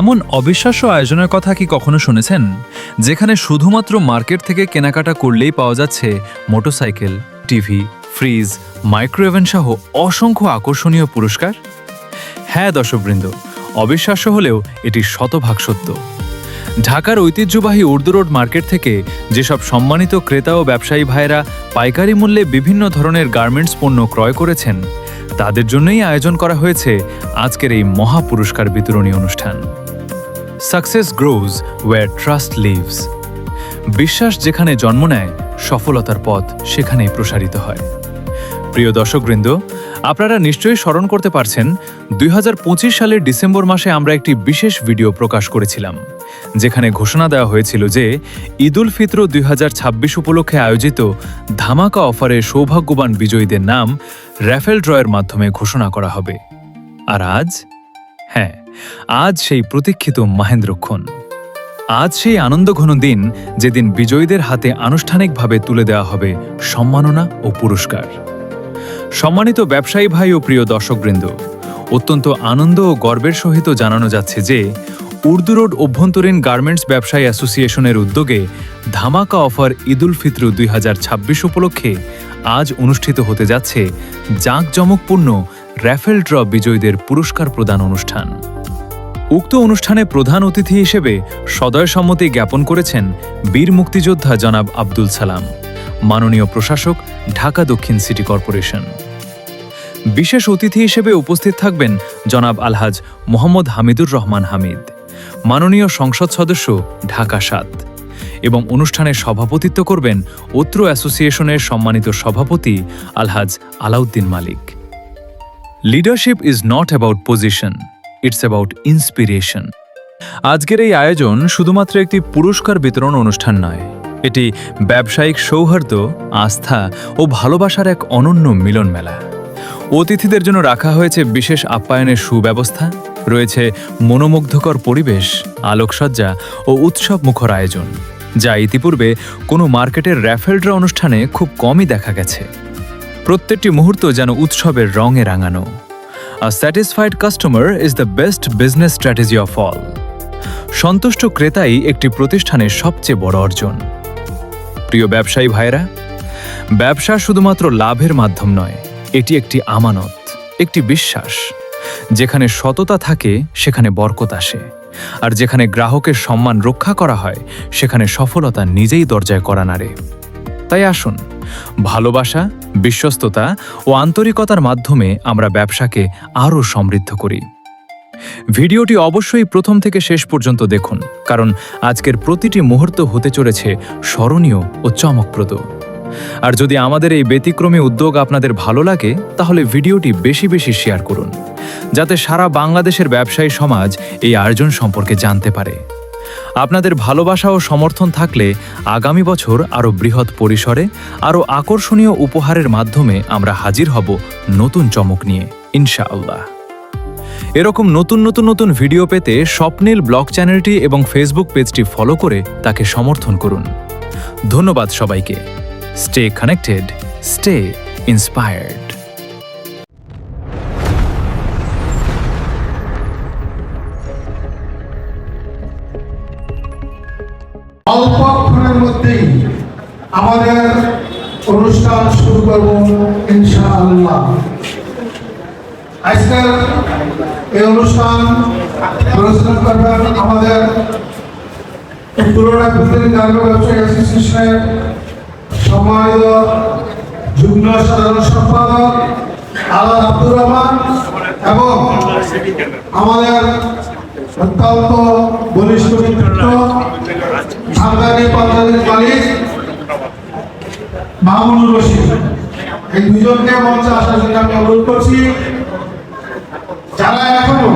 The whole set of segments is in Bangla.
এমন অবিশ্বাস্য আয়োজনের কথা কি কখনো শুনেছেন, যেখানে শুধুমাত্র মার্কেট থেকে কেনাকাটা করলেই পাওয়া যাচ্ছে মোটরসাইকেল, টিভি, ফ্রিজ, মাইক্রোওয়েভেন সহ অসংখ্য আকর্ষণীয় পুরস্কার? হ্যাঁ দর্শকবৃন্দ, অবিশ্বাস্য হলেও এটি শতভাগ সত্য। ঢাকার ঐতিহ্যবাহী উর্দু রোড মার্কেট থেকে যেসব সম্মানিত ক্রেতা ও ব্যবসায়ী ভাইয়েরা পাইকারি মূল্যে বিভিন্ন ধরনের গার্মেন্টস পণ্য ক্রয় করেছেন, তাদের জন্যই আয়োজন করা হয়েছে আজকের এই মহা পুরস্কার বিতরণী অনুষ্ঠান। Success grows where trust lives. বিশ্বাস যেখানে জন্ম নেয়, সফলতার পথ সেখানেই প্রসারিত হয়। প্রিয় দর্শকবৃন্দ, আপনারা নিশ্চয়ই স্মরণ করতে পারছেন 2025 সালের ডিসেম্বর মাসে আমরা একটি বিশেষ ভিডিও প্রকাশ করেছিলাম, যেখানে ঘোষণা দেওয়া হয়েছিল যে ঈদুল ফিতর 2026 উপলক্ষে আয়োজিত ধামাকা অফারে সৌভাগ্যবান বিজয়ীদের নাম র্যাফেল ড্রয়ের মাধ্যমে ঘোষণা করা হবে। আর আজ, হ্যাঁ, আজ সেই প্রতীক্ষিত মাহেন্দ্রক্ষণ। আজ সেই আনন্দঘন দিন, যেদিন বিজয়ীদের হাতে আনুষ্ঠানিকভাবে তুলে দেওয়া হবে সম্মাননা ও পুরস্কার। সম্মানিত ব্যবসায়ী ভাই ও প্রিয় দর্শকবৃন্দ, অত্যন্ত আনন্দ ও গর্বের সহিত জানানো যাচ্ছে যে উর্দু রোড অভ্যন্তরীণ গার্মেন্টস ব্যবসায়ী অ্যাসোসিয়েশনের উদ্যোগে ধামাকা অফার ঈদুল ফিতর 2026 উপলক্ষে আজ অনুষ্ঠিত হতে যাচ্ছে জাঁকজমকপূর্ণ র্যাফেল ড্র বিজয়ীদের পুরস্কার প্রদান অনুষ্ঠান। উক্ত অনুষ্ঠানে প্রধান অতিথি হিসেবে সদয় সম্মতি জ্ঞাপন করেছেন বীর মুক্তিযোদ্ধা জনাব আব্দুল সালাম, মাননীয় প্রশাসক, ঢাকা দক্ষিণ সিটি কর্পোরেশন। বিশেষ অতিথি হিসেবে উপস্থিত থাকবেন জনাব আলহাজ মোহাম্মদ হামিদুর রহমান হামিদ, মাননীয় সংসদ সদস্য, ঢাকা ৭, এবং অনুষ্ঠানে সভাপতিত্ব করবেন অত্র অ্যাসোসিয়েশনের সম্মানিত সভাপতি Alhaj Alauddin Malik. Leadership is not about position, it's about inspiration. আজকের এই আয়োজন শুধুমাত্র একটি পুরস্কার বিতরণ অনুষ্ঠান নয়, এটি ব্যবসায়িক সৌহার্দ্য, আস্থা ও ভালোবাসার এক অনন্য মিলন মেলা। অতিথিদের জন্য রাখা হয়েছে বিশেষ আপ্যায়নের সুব্যবস্থা, রয়েছে মনোমুগ্ধকর পরিবেশ, আলোকসজ্জা ও উৎসব মুখর আয়োজন, যা ইতিপূর্বে কোনো মার্কেটের র্যাফেল ড্র অনুষ্ঠানে খুব কমই দেখা গেছে। প্রত্যেকটি মুহূর্ত যেন উৎসবের রঙে রাঙানো। A satisfied customer is the best business strategy of all. সন্তুষ্ট ক্রেতাই একটি প্রতিষ্ঠানের সবচেয়ে বড় অর্জন। প্রিয় ব্যবসায়ী ভাইরা, ব্যবসা শুধুমাত্র লাভের মাধ্যম নয়, এটি একটি আমানত, একটি বিশ্বাস। যেখানে সততা থাকে সেখানে বরকত আসে, আর যেখানে গ্রাহকের সম্মান রক্ষা করা হয় সেখানে সফলতা নিজেই দরজায় কড়া নাড়ে। তাই আসুন, ভালোবাসা, বিশ্বস্ততা ও আন্তরিকতার মাধ্যমে আমরা ব্যবসাকে আরও সমৃদ্ধ করি। ভিডিওটি অবশ্যই প্রথম থেকে শেষ পর্যন্ত দেখুন, কারণ আজকের প্রতিটি মুহূর্ত হতে চলেছে স্মরণীয় ও চমকপ্রদ। আর যদি আমাদের এই ব্যতিক্রমী উদ্যোগ আপনাদের ভালো লাগে, তাহলে ভিডিওটি বেশি বেশি শেয়ার করুন, যাতে সারা বাংলাদেশের ব্যবসায়ী সমাজ এই আয়োজন সম্পর্কে জানতে পারে। আপনাদের ভালোবাসা ও সমর্থন থাকলে আগামী বছর আরও বৃহৎ পরিসরে, আরও আকর্ষণীয় উপহারের মাধ্যমে আমরা হাজির হব নতুন চমক নিয়ে, ইনশাআল্লাহ। এরকম নতুন নতুন নতুন ভিডিও পেতে স্বপ্নিল ব্লগ চ্যানেলটি এবং ফেসবুক পেজটি ফলো করে তাকে সমর্থন করুন। ধন্যবাদ সবাইকে। Stay connected, stay inspired. অল্পক্ষণের মধ্যেই আমাদের অনুষ্ঠান শুরু করব ইনশাআল্লাহ। আজকের এই অনুষ্ঠান পরিচালনা করবেন আমাদের পুরোনো ব্যবসায়ী অ্যাসোসিয়েশনের সম্মানিত যুগ্ম সাধারণ সম্পাদক আলহাজ আব্দুর রহমান এবং আমাদের অত্যন্ত বলিষ্ঠ ব্যক্তিত্ব আমদানি পদ্ধতির মালিক মামুনুর রশিদ। এই দুজনকে মঞ্চে আসার জন্য আমি অনুরোধ করছি। যারা এখনো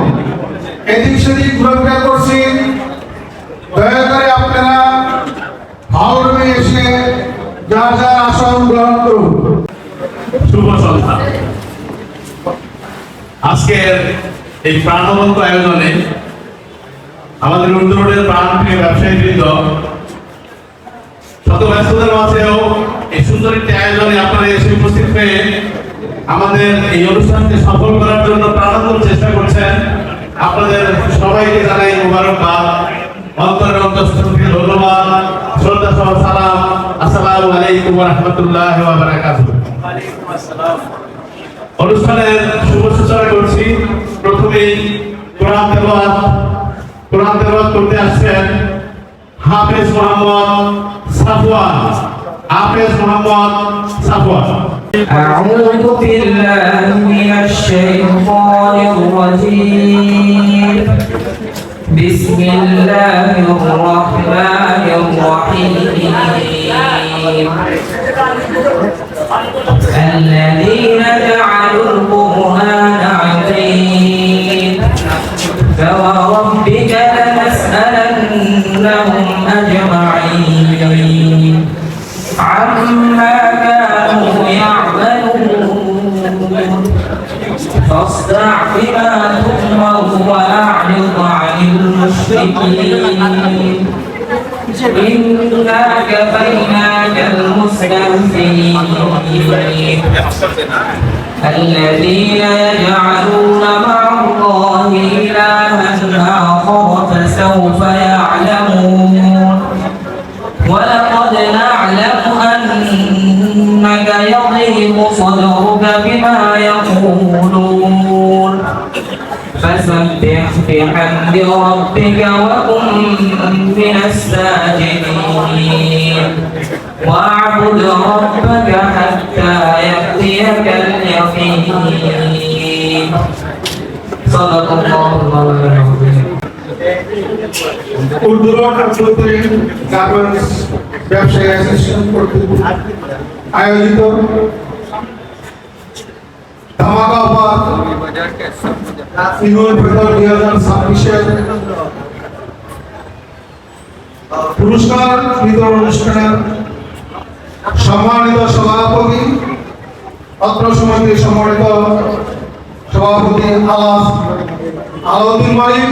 এদিক সেদিক ঘোরাফেরা করছি, দয়া করে আপনারা হলরুমে এসে যার যার আসন গ্রহণ করুন। শুভ সন্ধ্যা। আজকের এই প্রাণবন্ত আয়োজনে আমাদের উর্দু রোডের প্রাণপ্রিয় ব্যবসায়ীবৃন্দ, শত ব্যস্ততার মাঝেও এই সুন্দর একটি আয়োজনে আপনারা এসে উপস্থিত হয়ে আমাদের এই অনুষ্ঠানকে সফল করার জন্য প্রাণান্তর চেষ্টা করছেন। আপনাদের সবাইকে জানাই মুবারকবাদ, অন্তরের অন্তঃস্থল থেকে ধন্যবাদ, শ্রদ্ধা সহ সালাম। আসসালামু আলাইকুম ওয়া রাহমাতুল্লাহি ওয়া বারাকাতুহু। অনুষ্ঠানের শুভ সূচনা করছি। প্রথমেই কোরআন তেলাওয়াত করতে আসছেন হাফেজ মোহাম্মদ সাফওয়ান। أعوذ بالله من الشيطان الرجيم. بسم الله الرحمن الرحيم. الذين جعلوا القرآن عظيم فوربك لنسألنهم أجمعين عما كانوا يعملون فاصدع بما تؤمر وأعرض عن المشركين إنا كفيناك المستهزئين الذين يجعلون مع الله إلها آخر فسوف يعلمون ولقد نعلم أنك يضيق صدرك بما يقولون فسبح بحمد ربك وكن من الساجدين واعبد ربك حتى يأتيك اليقين صدق الله العظيم. উদ্যোগ গার্মেন্টস ব্যবসায়ী অ্যাসোসিয়েশন কর্তৃক আয়োজিত ধামাকা অফার ঈদুল ফিতর 2026 পুরস্কার বিতরণ অনুষ্ঠানের সম্মানিত সভাপতি, অত্র সমিতির সম্মানিত সভাপতি আলাস আলাউদ্দিন মালিক,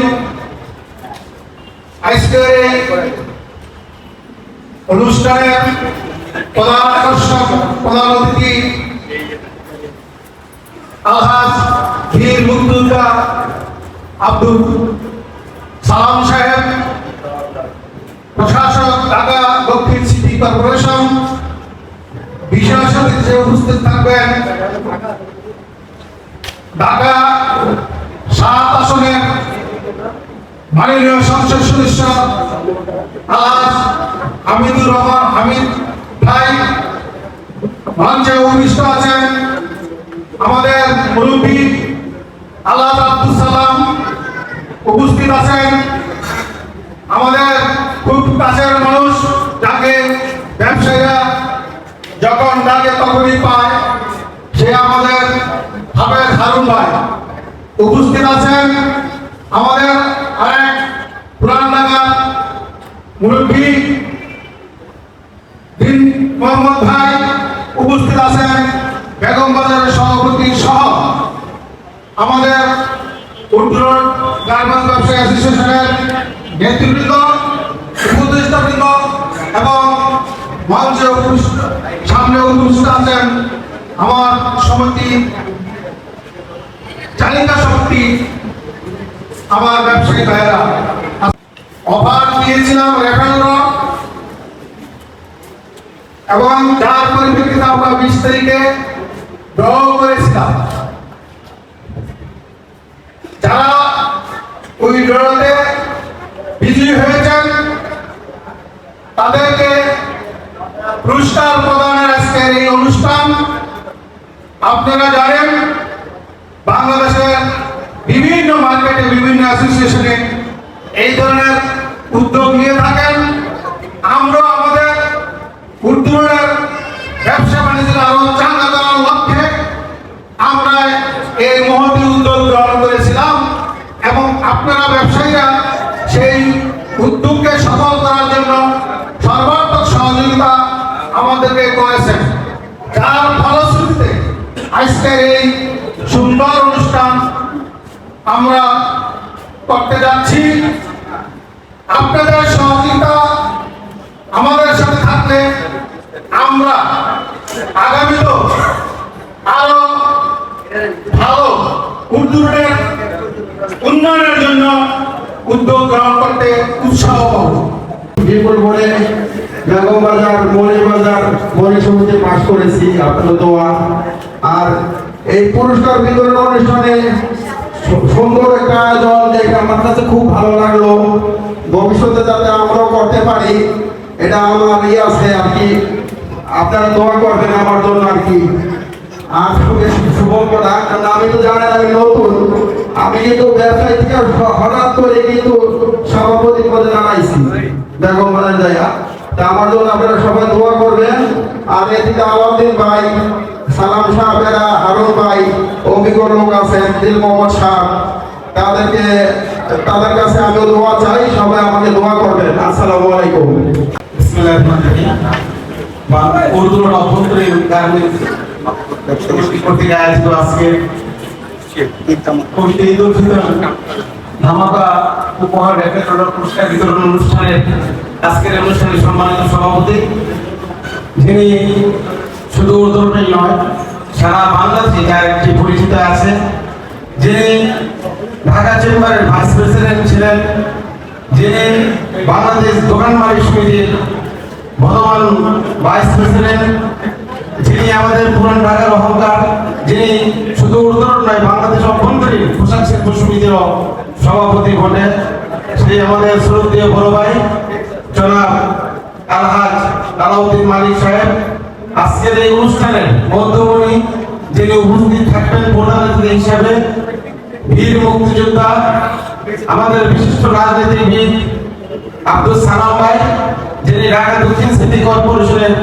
আজকের এই অনুষ্ঠানের প্রধান আকর্ষক, প্রধান অতিথি আলহাজ বীর মুক্তিযোদ্ধা আব্দুল সালাম সাহেব, প্রশাসক ঢাকা দক্ষিণ সিটি কর্পোরেশন, বিশেষ অতিথি উপস্থিত থাকবেন ঢাকা 7 আসনের মাননীয় সংসদ সদস্য আলহাজ হামিদুর রহমান হামিদ ভাই, মঞ্চে উপবিষ্ট আছেন আমাদের মুরব্বী আলহাজ আব্দুল সালাম, উপস্থিত আছেন আমাদের খুব কাছের মানুষ, যাকে ব্যবসায়ীরা যখন ডাকে তখনই পায়, সে আমাদের হাফেজ হারুন ভাই, উপস্থিত আছেন আমাদের আরেক পুরান ঢাকা মুরব্বী দিন মোহাম্মদ ভাই, উপস্থিত আছেন বেগম বাজারের সভাপতি সহ আমাদের উত্তর গার্মেন্টস ব্যবসায়ী অ্যাসোসিয়েশনের নেতৃবৃন্দ, উপদেষ্টাবৃন্দ এবং মঞ্চে সামনে উপস্থিত আছেন আমার সমিতি চালিকা শক্তি, আমার ব্যবসায়ী ভাইয়েরা। অফার দিয়েছিলাম রেফারেল এবং যার পরিপ্রেক্ষিতে আমরা 20 তারিখে ড্র করেছিলাম। যারা ওই ড্রতে বিজয়ী হয়েছেন তাদেরকে পুরস্কার প্রদানের আজকের এই অনুষ্ঠান। আপনারা জানেন বাংলাদেশের বিভিন্ন মার্কেটে, বিভিন্ন অ্যাসোসিয়েশনে এই ধরনের উদ্যোগ নিয়ে থাকেন। আমরা আমাদের উদ্যোগের ব্যবসা বাণিজ্যের আরো চাঙ্গা করার লক্ষ্যে আমরা এই মহতী উদ্যোগ গ্রহণ করেছিলাম এবং আপনারা ব্যবসায়ীরা সেই উদ্যোগকে সফল করার জন্য সর্বাত্মক সহযোগিতা আমাদেরকে করেছেন, যার ফলশ্রুতিতে আজকের এই সুন্দর অনুষ্ঠান আমরা করতে যাচ্ছি। আপনাদের সহযোগিতা আমাদের সাথে থাকলে আমরা আগামীতেও আরো ভালো উদ্যোগের উন্নয়নের উদ্যোগ গ্রহণ করতে উৎসাহ পাবো। বিপুল বলে বেগম বাজার মৌলিক সমিতি পাশ করেছি, আপনার দোয়া। আর এই পুরস্কার বিতরণ অনুষ্ঠানে সুন্দর একটা আয়োজন দেখে আমার কাছে খুব ভালো লাগলো। ভবিষ্যতে যাতে আমরাও করতে পারি, এটা আমার আছে আর কি। আপনারা দোয়া করবেন আমার জন্য আর কি। আর শুভঙ্করা, কারণ আমি তো জানেন আমি নতুন, আমি কিন্তু ব্যবসায়ী থেকে হঠাৎ করে কিন্তু সভাপতি পদে দাঁড়াইছি বেগম বাজার জায়গা। তা আমার জন্য আপনারা সবাই দোয়া করবেন। আর এদিকে আলাউদ্দিন ভাই, সালাম সাহেবেরা, হারুন ভাই, অভিজ্ঞ লোক আছেন, দিল মোহাম্মদ সাহেব, তাদের কাছে আমি দোয়া চাই, সবাই আমাকে দোয়া করবেন। আসসালামু আলাইকুম। বিসমিল্লাহির রহমানির রহিম। বাংলা উর্দু অভ্যন্তরীণ গার্মেন্টস কর্তৃক আয়োজিত আজকে ঈদ উল ফিতর ধামাকা উপহার রেফারেন্স পুরস্কার বিতরণ অনুষ্ঠানে আজকের অনুষ্ঠানের সম্মানিত সভাপতি, যিনি শুধু উর্দুটাই নয় সারা বাংলাদেশে যার একটি পরিচিত আছে, যিনি ঢাকা চেম্বারের ভাইস প্রেসিডেন্ট ছিলেন, যিনি বাংলাদেশ দোকান মালিক সমিতির বর্তমান ভাইস প্রেসিডেন্ট, যিনি আমাদের পুরান ঢাকার অহংকার, যিনি শুধু উর্দুর নয় বাংলাদেশ অভ্যন্তরীণ পোশাক শিল্প সমিতিরও সভাপতি বটে, সেই আমাদের শ্রদ্ধেয় বড় ভাই জনাব আলহাজ আলাউদ্দিন মালিক সাহেব। আজকের এই অনুষ্ঠানের মধ্যমণি যিনি উপস্থিত থাকবেন প্রধান অতিথি হিসাবে, বীর মুক্তিযোদ্ধা, আমাদের বিশিষ্ট রাজনীতিবিদ আব্দুল সালাম ভাই, যিনি ঢাকা দক্ষিণ সিটি কর্পোরেশনের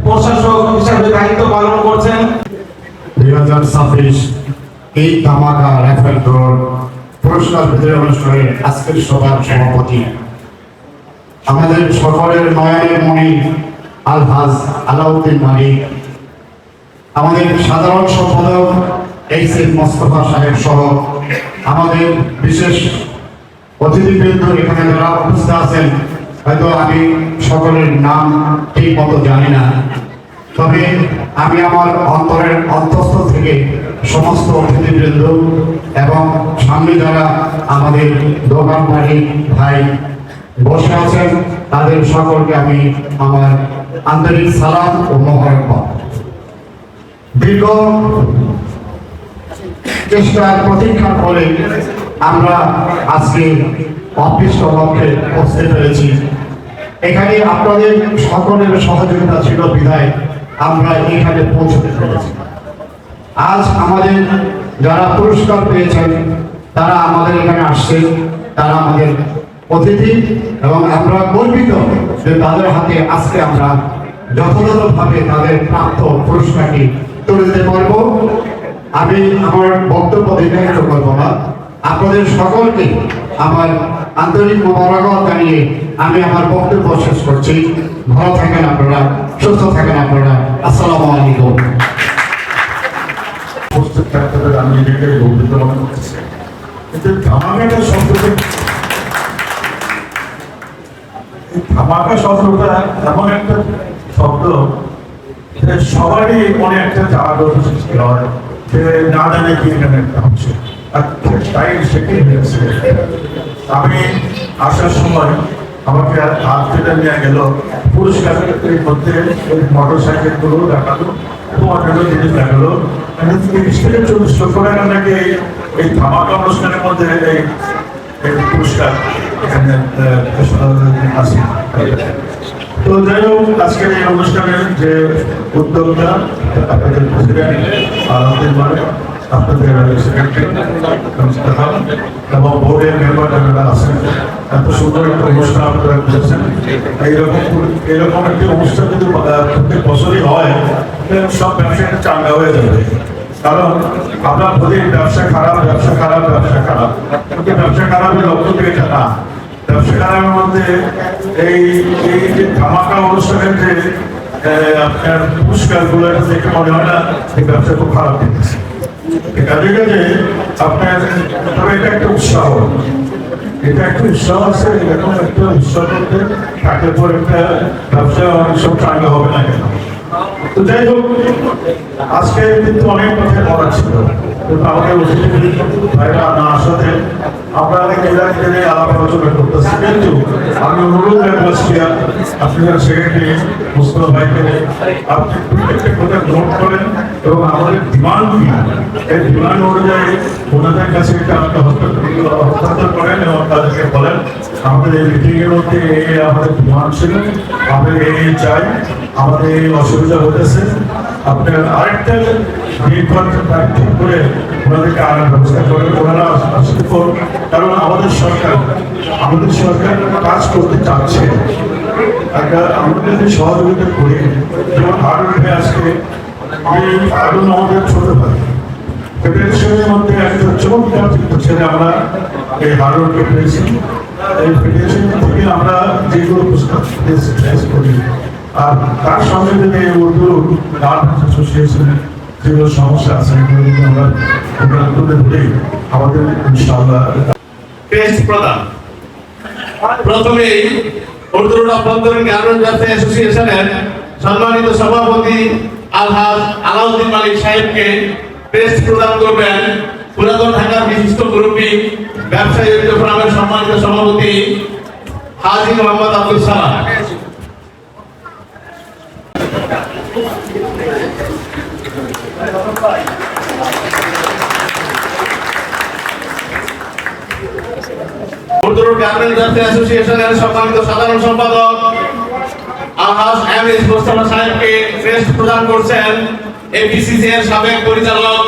প্রশাসক হিসাবে দায়িত্ব পালন করছেন। 2026 এই ধামাকা রাইফেল ড্রোর পুরস্কার বিতরণ অনুষ্ঠানে আজকের সভার সভাপতি আমাদের সকলের নয়নের মণি আলহাজ আলাউদ্দিন মালিক, আমাদের সাধারণ সম্পাদক এইচ.এম. মোস্তফা সাহেব সহ আমাদের বিশেষ অতিথিবৃন্দ এখানে যারা উপস্থিত আছেন, হয়তো আমি সকলের নাম ঠিক মতো জানি না, তবে আমি আমার অন্তরের অন্তঃস্থ থেকে সমস্ত অতিথিবৃন্দ এবং সামনে যারা আমাদের দোকান মালিক ভাই বসে আছেন তাদের সকলকে আমি আমার আন্তরিক সালাম ও মোবারকবাদ। দীর্ঘ চেষ্টার প্রতীক্ষার ফলে আমরা আজকে অফিস লক্ষ্যে পৌঁছতে পেরেছি। এখানে আপনাদের সকলের সহযোগিতা ছিল বিধায় আমরা এখানে পৌঁছতে পেরেছি। আজ আমাদের যারা পুরস্কার পেয়েছেন তারা আমাদের এখানে আসছে, তারা আমাদের অতিথি এবং আমরা গর্বিত যে তাদের হাতে আজকে আমরা যথাযথভাবে তাদের প্রাপ্ত পুরস্কারটি তুলে দিতে পারব। আমি আমার বক্তব্য দীর্ঘায়িত করব না, আপনাদের সকলকে আমার আন্তরিক মোবারকবাদ জানিয়ে আমি আমার বক্তব্য শেষ করছি। ভালো থাকেন আপনারা, সুস্থ থাকেন আপনারা। আসসালামু আলাইকুম। উপস্থিত থাকতে পেরে আমি নিজেকে গর্বিত মনে করতেছি। কিন্তু ধামাকাটা শব্দটা, ধামাকা শব্দটা এমন একটা শব্দ যে সবারই মনে একটা জাগ্রত সৃষ্টি হয় যে না জানে কি এখানে একটা হচ্ছে, আর তাই সেটাই হয়েছে। আমি আসার সময় আমাকে হাত পেতে নিয়ে গেল, পুরস্কারের মধ্যে মোটর সাইকেল গুলো দেখালো এবং অন্যান্য জিনিস দেখালো। 30 থেকে 40 লক্ষ টাকা নাকি এই ধামাকা অনুষ্ঠানের মধ্যে এই পুরস্কার এখানে আছে। তো যাই হোক, আজকের এই অনুষ্ঠানের যে উদ্যোক্তা আপনাদের প্রেসিডেন্ট আলাউদ্দিন মালিক, আপনাদের সেক্রেটারি এবং বোর্ডের মেম্বার যারা আছেন, এত সুন্দর একটা অনুষ্ঠান আপনারা করেছেন। এইরকম একটি অনুষ্ঠান যদি প্রত্যেক বছরই হয়, সব ব্যবসাটা চাঙ্গা হয়ে যাবে। কারণ আমরা বলি ব্যবসা খারাপ, ব্যবসা খারাপ, ব্যবসা খারাপ, কিন্তু ব্যবসা খারাপের লক্ষ্য থেকে এটা না। ব্যবসা খারাপের মধ্যে এই যে ধামাকা অনুষ্ঠানের যে আপনার পুরস্কারগুলো দেখে মনে হয় না এই ব্যবসা খুব খারাপ দিতেছে। কাজে কাজে আপনার, তবে এটা একটা উৎসাহ, এটা একটা উৎসাহ আছে। এরকম একটা উৎসাহ করতে থাকলে পর একটা ব্যবসা অনেক সব চাঙ্গা হবে না কেন। তো যাই হোক, আজকে কিন্তু অনেক কথা বলার ছিল, কিন্তু আমাকে ভাইরা না আসাতে আপনারা কেন্দ্রে আলাপ আলোচনা করতেছি, কিন্তু আমি অনুরোধ রাখছি আপনারা সেক্রেটারি মুস্তফা ভাইকে আপনি প্রত্যেকটা কথা নোট করেন এবং আমাদের ডিমান্ড কি এই ডিমান্ড অনুযায়ী ওনাদের কাছে একটা হস্তান্তর করেন এবং তাদেরকে বলেন আমাদের এই মিটিং এর মধ্যে আমাদের ডিমান্ড ছিল, আমরা এই চাই, আমাদের এই অসুবিধা হতেছে, আপনার আরেকটা ঠিক করে ওনাদেরকে আনার ব্যবস্থা করেন। ওনারা আসতে করুন, কারণ আমাদের সরকার কাজ করতে চাচ্ছে, আমরা যদি সহযোগিতা করি, যেমন হারুন ভাই আজকে হারুন আমাদের ছোট ভাই, ফেডারেশনের মধ্যে একটা চমৎকার ছেলে আমরা এই হারুনকে পেয়েছি। এই ফেডারেশন থেকে আমরা যেগুলো পুরস্কার করি, আর তার সঙ্গে যদি উর্দু গার্মেন্টস অ্যাসোসিয়েশনের যেগুলো সমস্যা আছে এগুলো যদি আমরা তুলে ধরি, আমাদের ইনশাআল্লাহ টেস্ট প্রদান। প্রথমেই উর্দু অভ্যন্তরীণ গার্মেন্টস ব্যবসায়ী অ্যাসোসিয়েশনের সম্মানিত সভাপতি আলহাজ আলাউদ্দিন মালিক সাহেবকে টেস্ট প্রদান করবেন পুরাতন ঢাকার বিশিষ্ট মুরব্বী ব্যবসায়ী ঐক্য ফোরামের সম্মানিত সভাপতি হাজী মোহাম্মদ আব্দুল সালাম। উর্দু গার্মেন্টস ব্যবসায়ী অ্যাসোসিয়েশনের সম্মানিত সাধারণ সম্পাদক আলহাজ এম এস মোস্তফা সাহেবকে টেস্ট প্রদান করছেন এপিসিসি এর সাবেক পরিচালক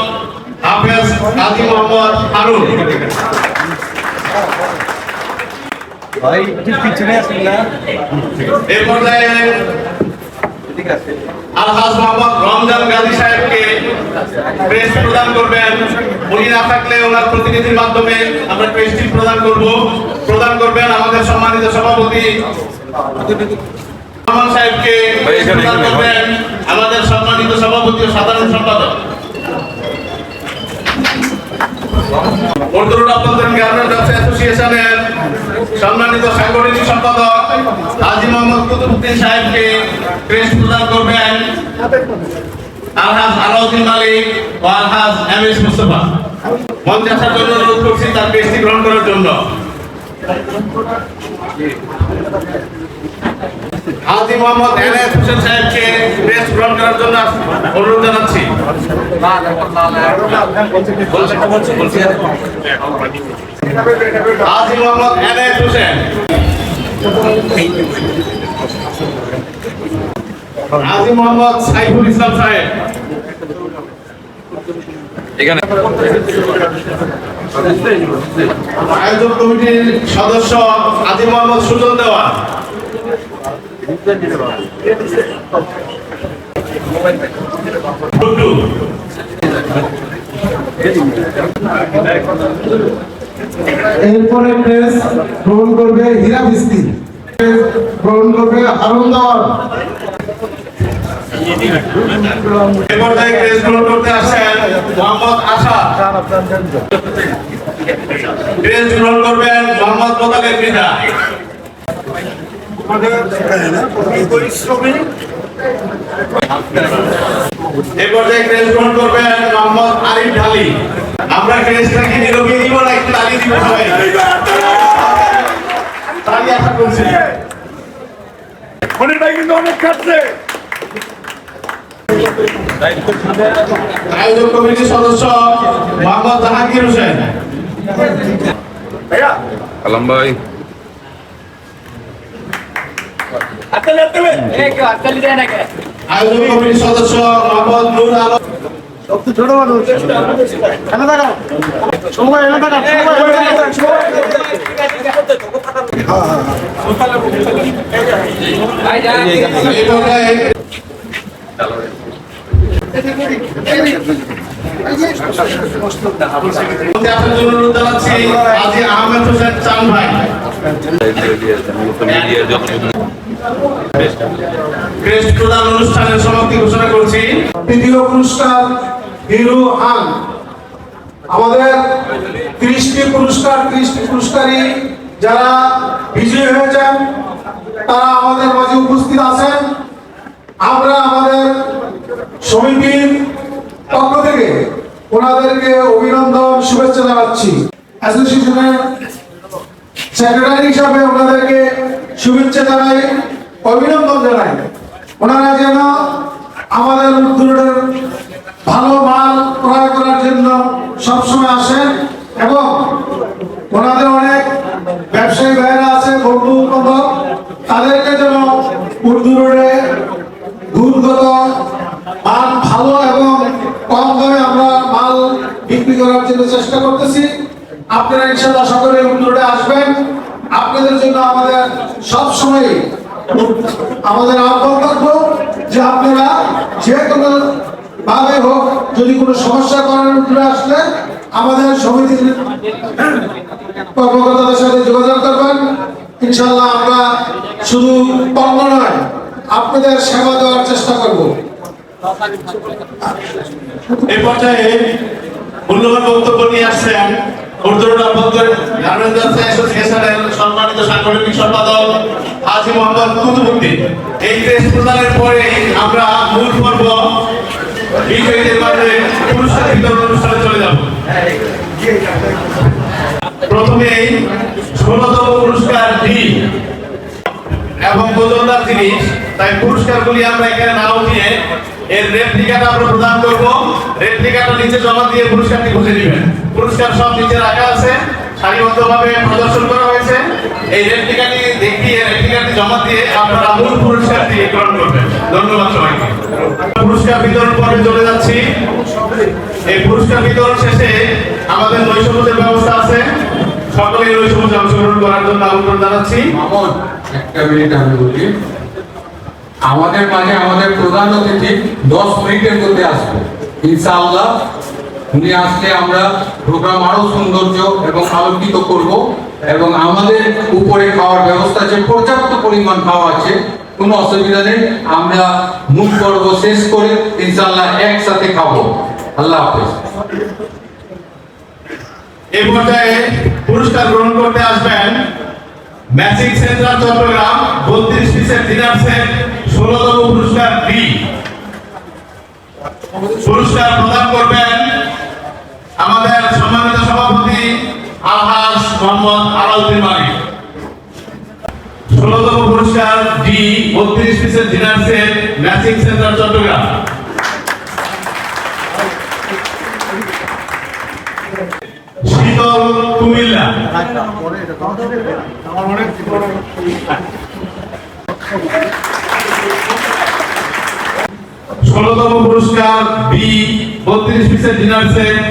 হাফেজ কাজী মোহাম্মদ হারুন। এই পর্যায়ে আলহাজ মোহাম্মদ রমজান গাজী সাহেবকে টেস্ট প্রদান করবেন। উনি না থাকলে ওনার প্রতিনিধির মাধ্যমে আমরা টেস্টটি প্রদান করবেন আমাদের সম্মানিত সভাপতি রহমান সাহেবকে প্রদান করবেন আমাদের সম্মানিত সভাপতি ও সাধারণ সম্পাদক। উর্দু অভ্যন্তরীণ গার্মেন্টস ব্যবসায়ী অ্যাসোসিয়েশনের সম্মানিত সাংগঠনিক সম্পাদক হাজী মোহাম্মদ কুতুবউদ্দিন সাহেবকে টেস্ট প্রদান করবেন আলহাজ আলাউদ্দিন মালিক ও আলহাজ এম এস মুস্তফা। মঞ্চে আসার জন্য অনুরোধ করছি তার টেস্টটি গ্রহণ করার জন্য। হাজী মোহাম্মদ এনায়েত হোসেন সাহেবকে টেস্ট গ্রহণ করার জন্য অনুরোধ জানাচ্ছি। হাজী মোহাম্মদ এনায়েত হোসেন, হাজী মোহাম্মদ সাইফুল ইসলাম সাহেব, আয়োজক কমিটির সদস্য হাজী মোহাম্মদ সুজন দেওয়ান, এরপরে প্রেস গ্রহণ করবে হীরা বিস্তি, গ্রহণ করবে হারুন দেওয়ান। এ পর্যায়ে প্রেস গ্রহণ করতে আসছেন মোহাম্মদ আশা, প্রেস গ্রহণ করবেন মোহাম্মদ মোতালেব মৃধা। এ পর্যায়ে প্রেস গ্রহণ করবেন মোহাম্মদ আরিফ ঢালি। আমরা প্রেসটাকে নীরবে দিব না, একটু তালি দিব সবাই, তালি আশা করছি। মনির ভাই কিন্তু অনেক খাচ্ছে। আয়োজক কমিটির সদস্য মোহাম্মদ জাহাঙ্গীর হোসেন, আলম ভাই, আয়োজক কমিটির সদস্য মোহাম্মদ নূর আলম, ছোট মানুষ এনে থাকা সময় এনে থাকা এই পর্যায়ে অনুরোধ জানাচ্ছি হাজী আহমেদ হোসেন চান ভাই। ক্রেস্ট প্রদান অনুষ্ঠানের সমাপ্তি ঘোষণা করছি। তৃতীয় পুরস্কার হিরো হান। আমাদের 30টি পুরস্কারী যারা বিজয়ী হয়েছেন তারা আমাদের মাঝে উপস্থিত আছেন। আমরা আমাদের সমিতির পক্ষ থেকে ওনাদেরকে অভিনন্দন শুভেচ্ছা জানাচ্ছি। অ্যাসোসিয়েশনের সেক্রেটারি হিসাবে ওনাদেরকে শুভেচ্ছা জানাই, অভিনন্দন জানাই। ওনারা যেন আমাদের উদ্যোগের ভালো মাল ক্রয় করার জন্য সবসময় আসেন এবং ওনাদের অনেক ব্যবসায়ী ভাইয়েরা আছে, বন্ধু বান্ধব, তাদেরকে যেন উর্দু রোডে গুণগত মান ভালো এবং কম দামে আমরা মাল বিক্রি করার জন্য চেষ্টা করতেছি। আপনারা ইনশাআল্লাহ সকলে উর্দু রোডে আসবেন। আপনাদের জন্য আমাদের সবসময় আমাদের আহ্বান থাকবো যে আপনারা যে কোনো ভাবে হোক, যদি কোনো সমস্যা করেন উঠে আসলে আমাদের সমিতির কর্মকর্তাদের সাথে যোগাযোগ করবেন। ইনশাআল্লাহ আমরা শুধু পণ্য নয়, আপনাদের সেবা দেওয়ার চেষ্টা করব। এই পর্যায়ে মূল্যবান বক্তব্য নিয়ে আসছেন সম্মানিত সাংগঠনিক সম্পাদক হাজী মোহাম্মদ কুতুবুদ্দিন। এই দেশ প্রদানের পরে আমরা মূল পর্ব বিজয়ীদের মাঝে পুরস্কার বিতরণ অনুষ্ঠানে চলে যাব। প্রথমেই 16তম পুরস্কার ডি এবং বদলদার জিনিস, তাই পুরস্কারগুলি আমরা এখানে না উঠিয়ে এর রেপ্লিকাটা আমরা প্রদান করব। রেপ্লিকাটা নিচে জমা দিয়ে পুরস্কারটি বুঝে নেবেন। পুরস্কার সব নিচে রাখা আছে, সারিবদ্ধভাবে প্রদর্শন করা হয়েছে। এই রেপ্লিকাটি দেখিয়ে রেপ্লিকাটি জমা দিয়ে আপনারা মূল পুরস্কারটি গ্রহণ করবেন। ধন্যবাদ সবাইকে। পুরস্কার বিতরণ পর্বে চলে যাচ্ছি। এই পুরস্কার বিতরণ শেষে আমাদের নৈশভোজের ব্যবস্থা আছে। সকলে নৈশভোজে অংশগ্রহণ করার জন্য আমন্ত্রণ জানাচ্ছি। মামুন, একটা মিনিট আমি বলি। আমাদের মাঝে আমাদের প্রধান অতিথি 10 মিনিটের মধ্যে আসবে ইনশাআল্লাহ। উনি আসলে আমরা প্রোগ্রাম আরো সৌন্দর্য এবং আলোকিত করব এবং আমাদের উপরে খাওয়ার ব্যবস্থা আছে, পর্যাপ্ত পরিমাণ খাওয়া আছে, কোনো অসুবিধা নেই। আমরা মূল পর্ব শেষ করে ইনশাআল্লাহ একসাথে খাবো। আল্লাহ হাফেজ। এই পর্যায়ে পুরস্কার গ্রহণ করতে আসবেন ম্যাচিং সেন্টার চট্টগ্রাম 32 পিসের ডিনার সেট 16তম পুরস্কার বি। পুরস্কার প্রদান করবেন আমাদের সম্মানিত সভাপতি আলহাজ মোহাম্মদ আলাউদ্দিন মালিক। 16তম পুরস্কার ডি 32 পিসের dinner set matching centre Chittagong. Shital Comilla. 16তম পুরস্কার বি 32 পিসের ডিনার সেট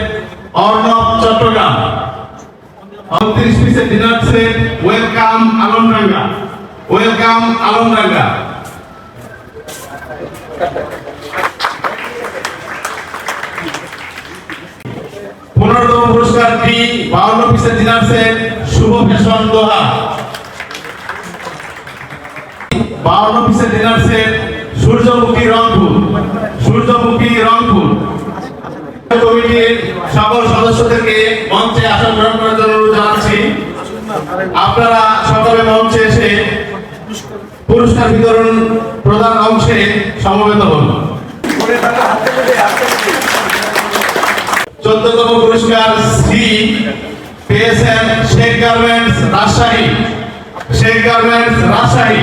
অর্ণব চট্টগ্রাম। 32 পিসের dinner set welcome Alamdanga. Welcome Alamdanga. 15তম পুরস্কার ডি 52 পিসের dinner set Shuvo fashion Doha. 52 পিসের ডিনার সেট সূর্যমুখী রংপুর। সূর্যমুখী রংপুর। কমিটির সকল সদস্যদেরকে মঞ্চে আসন গ্রহণ করার জন্য অনুরোধ জানাচ্ছি। আপনারা সকলে মঞ্চে এসে পুরস্কার বিতরণ প্রদান অংশে সমবেত হন। 14তম পুরস্কার সি পেয়েছেন Sheikh garments Rajshahi. Sheikh garments Rajshahi.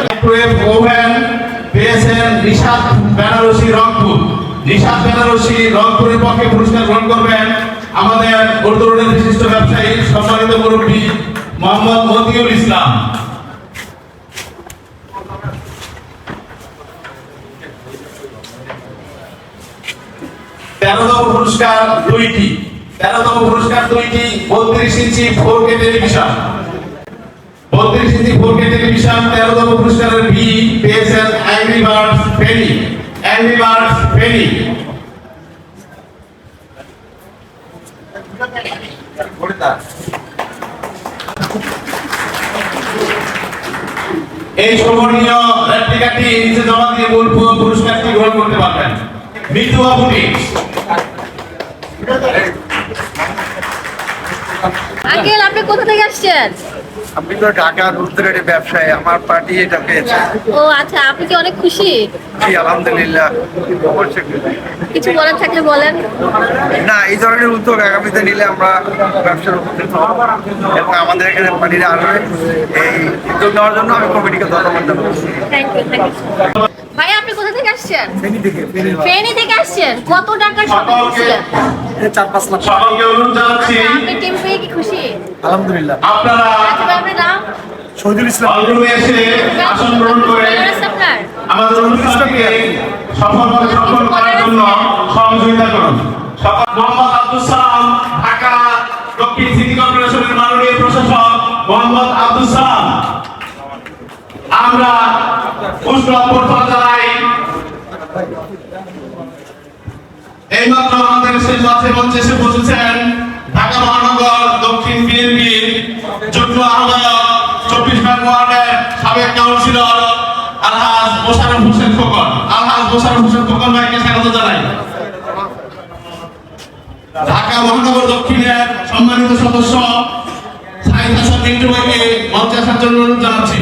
Microwave oven পেয়েছেন নিশাত বেনারসি রংপুর। নিশাত বেনারসি রংপুরের পক্ষে পুরস্কার গ্রহণ করবেন আমাদের উর্দু রোডের বিশিষ্ট ব্যবসায়ী সম্মানিত মুরব্বী মোহাম্মদ মতিউল ইসলাম। 13তম পুরস্কার দুইটি। 13তম পুরস্কার দুইটি 32 ইঞ্চি 4K টেলিভিশন। 32 ইঞ্চি 4K টেলিভিশন 13তম পুরস্কারের বি পেয়েছেন Angry Birds Feni. Angry Birds Feni. এই সম্মানীয় রেপ্লিকাটি নিচে জমা দিয়ে মূল পুরস্কারটি গ্রহণ করতে পারবেন। মিতুয়া বুটিক। আঙ্কেল, আপনি কোথা থেকে আসছেন? আমি তো ঢাকার উত্তরের ব্যবসায়ী, আমার পার্টি এটা পেয়েছে। ও আচ্ছা, আপনি কি অনেক খুশি? জি আলহামদুলিল্লাহ, অবশ্যই খুশি। কিছু বলার থাকলে বলেন। না, এই ধরনের উদ্যোগ আগামীতে নিলে আমরা ব্যবসার উপকৃত হব এবং আমাদের এখানে পার্টিরা আসবে। এই উদ্যোগ নেওয়ার জন্য আমি কমিটিকে ধন্যবাদ জানাচ্ছি। Thank you. ভাই আপনি কোথা থেকে আসছেন? ফেনী থেকে আসছেন। কত টাকার শপিং করছিলেন? 4-5 লাখ। সকলকে অনুরোধ জানাচ্ছি আপনি টিম পেয়ে কি খুশি? আলহামদুলিল্লাহ। আপনারা আচ্ছা ভাই, আপনার নাম? শহীদুল ইসলাম। হলরুমে এসে আসন গ্রহণ করে আপনার আমাদের অনুষ্ঠানকে সফলভাবে সফল করার জন্য সহযোগিতা করুন। মোহাম্মদ আব্দুল সালাম, ঢাকা দক্ষিণ সিটি কর্পোরেশনের মাননীয় প্রশাসক মোহাম্মদ আব্দুল সালাম, আমরা উষ্ণ অভ্যর্থনা জানাই। এইমাত্র আমাদের সেই মাঠে মঞ্চে এসে বসেছেন ঢাকা মহানগর দক্ষিণ বিএনপির যুগ্ম আহ্বায়ক 24 নং ওয়ার্ডের সাবেক কাউন্সিলর আলহাজ মোশাররফ হোসেন খোকন। আলহাজ মোশাররফ হোসেন খোকন ভাইকে স্বাগত জানাই। ঢাকা মহানগর দক্ষিণের সম্মানিত সদস্য সাইদ হাসান মিন্টু ভাইকে মঞ্চে আসার জন্য অনুরোধ জানাচ্ছি।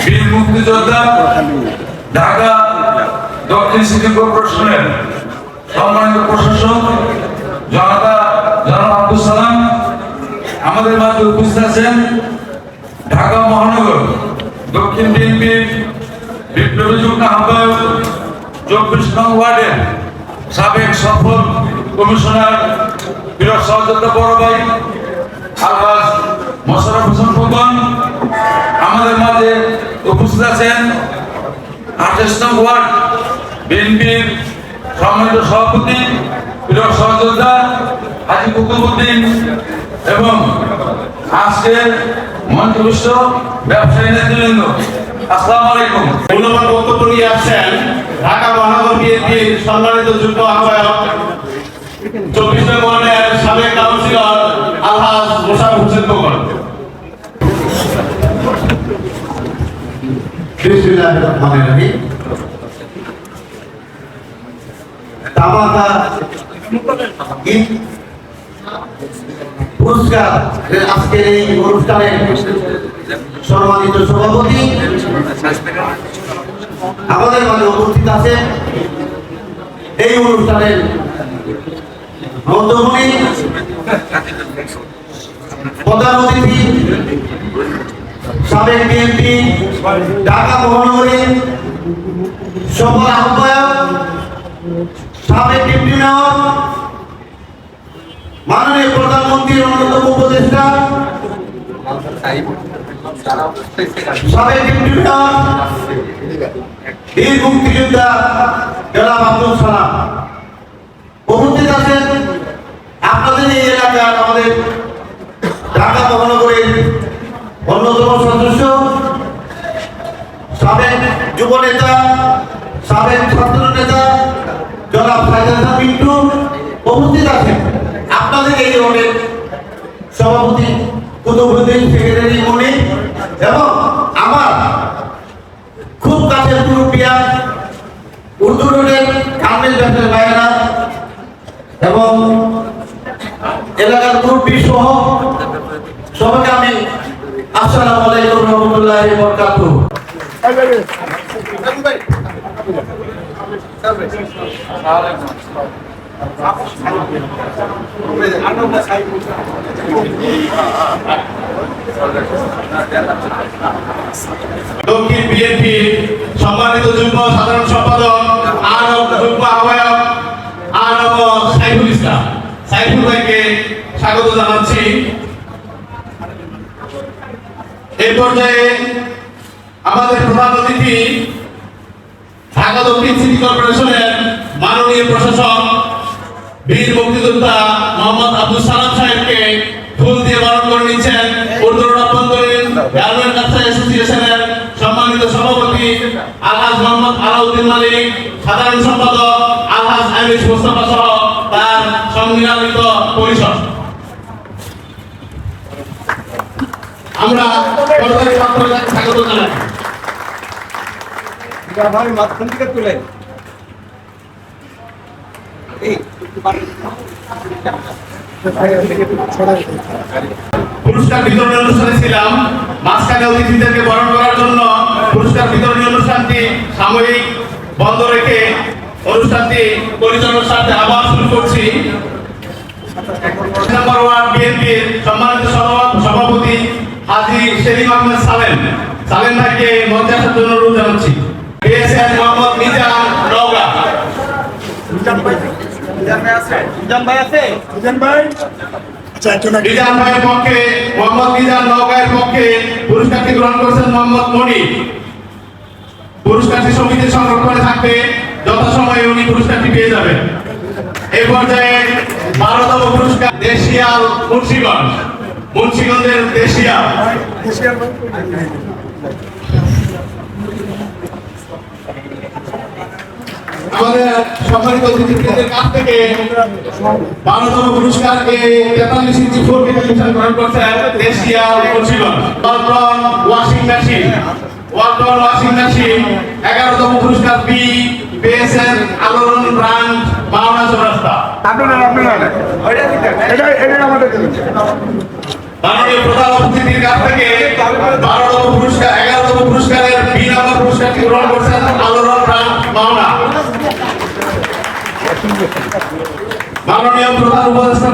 বীর মুক্তিযোদ্ধা ঢাকা দক্ষিণ সিটি কর্পোরেশনের সম্মানিত প্রশাসক জনাব আব্দুল সালাম, আমাদের মাঝে উপস্থিত আছেন ঢাকা মহানগর দক্ষিণ বিএনপির বিপ্লবী যুগ্ম আহ্বায়ক 24 নং ওয়ার্ডের সাবেক সফল কমিশনার বীর সহযোদ্ধা বড় ভাই আলহাজ মোশাররফ হোসেন খোকন, আমাদের মাঝে উপস্থিত আছেন 28 নং ওয়ার্ড বিএনপির সম্মানিত সভাপতি বীর সহযোদ্ধা হাজী কুতুবউদ্দিন এবং আজকের মঞ্চস্থ ব্যবসায়ী নেতৃবৃন্দ, আসসালামু আলাইকুম। মূল্যবান বক্তব্য নিয়ে আসছেন ঢাকা মহানগর বিএনপির সম্মানিত যুগ্ম আহ্বায়ক 24 নং ওয়ার্ডের সাবেক কাউন্সিলর আলহাজ মোশাররফ হোসেন খোকন। বিসমিল্লাহির রহমানির রহিম। তামাকা ঈদ পুরস্কার আজকের এই অনুষ্ঠানের সম্মানিত সভাপতি আমাদের মাঝে উপস্থিত আছেন। এই অনুষ্ঠানের মধ্যমণি প্রধান অতিথি সাবেক বিএনপি ঢাকা মহানগরীর সফল আহ্বায়ক সাবেক ডিপ্টি মেয়র মাননীয় প্রধানমন্ত্রীর অন্যতম উপদেষ্টা সাবেক ডিপ্টি মেয়র বীর মুক্তিযোদ্ধা জনাব আব্দুল সালাম উপস্থিত আছেন। আপনাদের এই এলাকার আমাদের ঢাকা মহানগরীর অন্যতম সদস্য সাবেক যুব নেতা সাবেক ছাত্র নেতা জনাব সাইদ হাসান মিন্টু উপস্থিত আছেন। আপনাদের এই অনেক সভাপতি কুতুবউদ্দিন, সেক্রেটারি মনি এবং আমার খুব কাছের মুরব্বিয়া উর্দু রোডের কামেল ব্যবসায়ী ভাইয়েরা এবং এলাকার মুরব্বী সহ সবাইকে আমি আসসালামু আলাইকুম রহমতুল্লাহি ওয়া বারাকাতুহু। দক্ষিণ বিএনপি সম্মানিত যুগ্ম সাধারণ সম্পাদক আরব যুগ্ম আহ্বায়ক আরব সাইফুল ইসলাম, সাইফুল ভাইকে স্বাগত জানাচ্ছি। এই পর্যায়ে আমাদের প্রধান অতিথি ঢাকা দক্ষিণ সিটি কর্পোরেশনের মাননীয় প্রশাসক বীর মুক্তিযোদ্ধা মোহাম্মদ আব্দুল সালাম সাহেবকে ফুল দিয়ে বরণ করে নিচ্ছেন উর্দু অভ্যন্তরীণ গার্মেন্ট ব্যবসায়ী অ্যাসোসিয়েশনের সম্মানিত সভাপতি আলহাজ মোহাম্মদ আলাউদ্দিন মালিক, সাধারণ সম্পাদক আলহাজ আমির মুস্তাফা সহ তার সম্মিলিত পরিষদ। আমরা সরকারি ছাত্রদের স্বাগত জানাই। ভাই মাঝখান থেকে তুলেন। এই পুরস্কার বিতরণী অনুষ্ঠানে ছিলাম, মাঝখানে অতিথিদেরকে বরণ করার জন্য পুরস্কার বিতরণী অনুষ্ঠানটি সাময়িক বন্ধ রেখে অনুষ্ঠানটি পরিচালনার সাথে আবার শুরু করছি। নম্বর ওয়ার্ড বিএনপির সম্মানিত সভাপতি হাজী সেলিম আহমেদ সালেম ভাইকে মঞ্চে আসার জন্য অনুরোধ জানাচ্ছি। বিএসএন মোহাম্মদ মিজান নওগাঁ। মিজান ভাইয়ের পক্ষে মোহাম্মদ মিজান নওগাঁয়ের পক্ষে পুরস্কারটি গ্রহণ করেছেন মোহাম্মদ মনি। পুরস্কারটি সমিতির সংরক্ষণে থাকবে, যথাসময়ে উনি পুরস্কারটি পেয়ে যাবেন। এই পর্যায়ে 12তম পুরস্কার দেশিয়াল মুন্সিগঞ্জের দেশিয়াল। আমাদের সম্মানিত অতিথিবৃন্দের কাছ থেকে 12তম পুরস্কারকে 43 ইঞ্চি 4K টেলিভিশন গ্রহণ করছেন দেশিয়াল মুন্সিগঞ্জ। ওয়ালটন ওয়াশিং মেশিন 11তম পুরস্কার বি বিএসএন আলোড়ন ব্র্যান্ড মাওনা চৌরাস্তা। মাননীয় প্রধান অতিথির কাছ থেকে 11তম পুরস্কারের বি নাম্বার পুরস্কারটি গ্রহণ করছেন আলোড়ন ব্র্যান্ড মাওনা। মাননীয় প্রধান উপদেষ্টা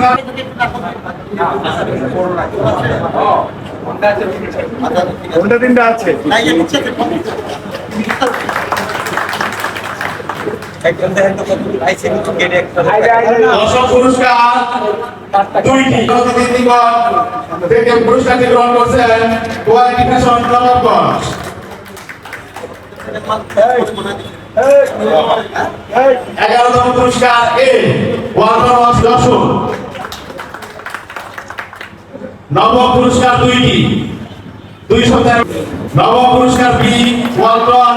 দশম পুরস্কার দুইটি থেকে পুরস্কারটি গ্রহণ করছেন কোয়ালিটি ফ্যাশন নবাবগঞ্জ। 11তম পুরস্কার এ ওয়ালটন ওয়াশ যশোর। নবম পুরস্কার দুইটি 2 সপ্তাহ। নবম পুরস্কার বি Walton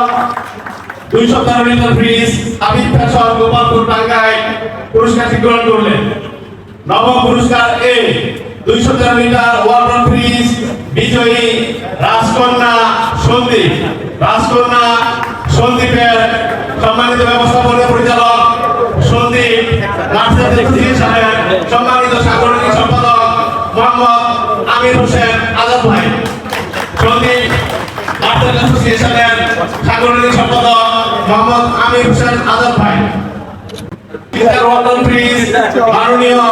217 litre fridge Abid fashion Gopalpur Tangail পুরস্কারটি গ্রহণ করলেন। নবম পুরস্কার এ 213 লিটার ওয়ালটন ফ্রিজ বিজয়ী রাজকন্যা সন্দীপের সম্মানিত ব্যবস্থাপনা পরিচালক সন্দীপ সাহেব, সম্মানিত সাংগঠনিক সম্পাদক মোহাম্মদ আমির হোসেন আজাদ ভাই, সন্দীপ অ্যাসোসিয়েশনের সাংগঠনিক সম্পাদক মোহাম্মদ আমির হোসেন আজাদ ভাই। ওয়ালটন ফ্রিজ মাননীয়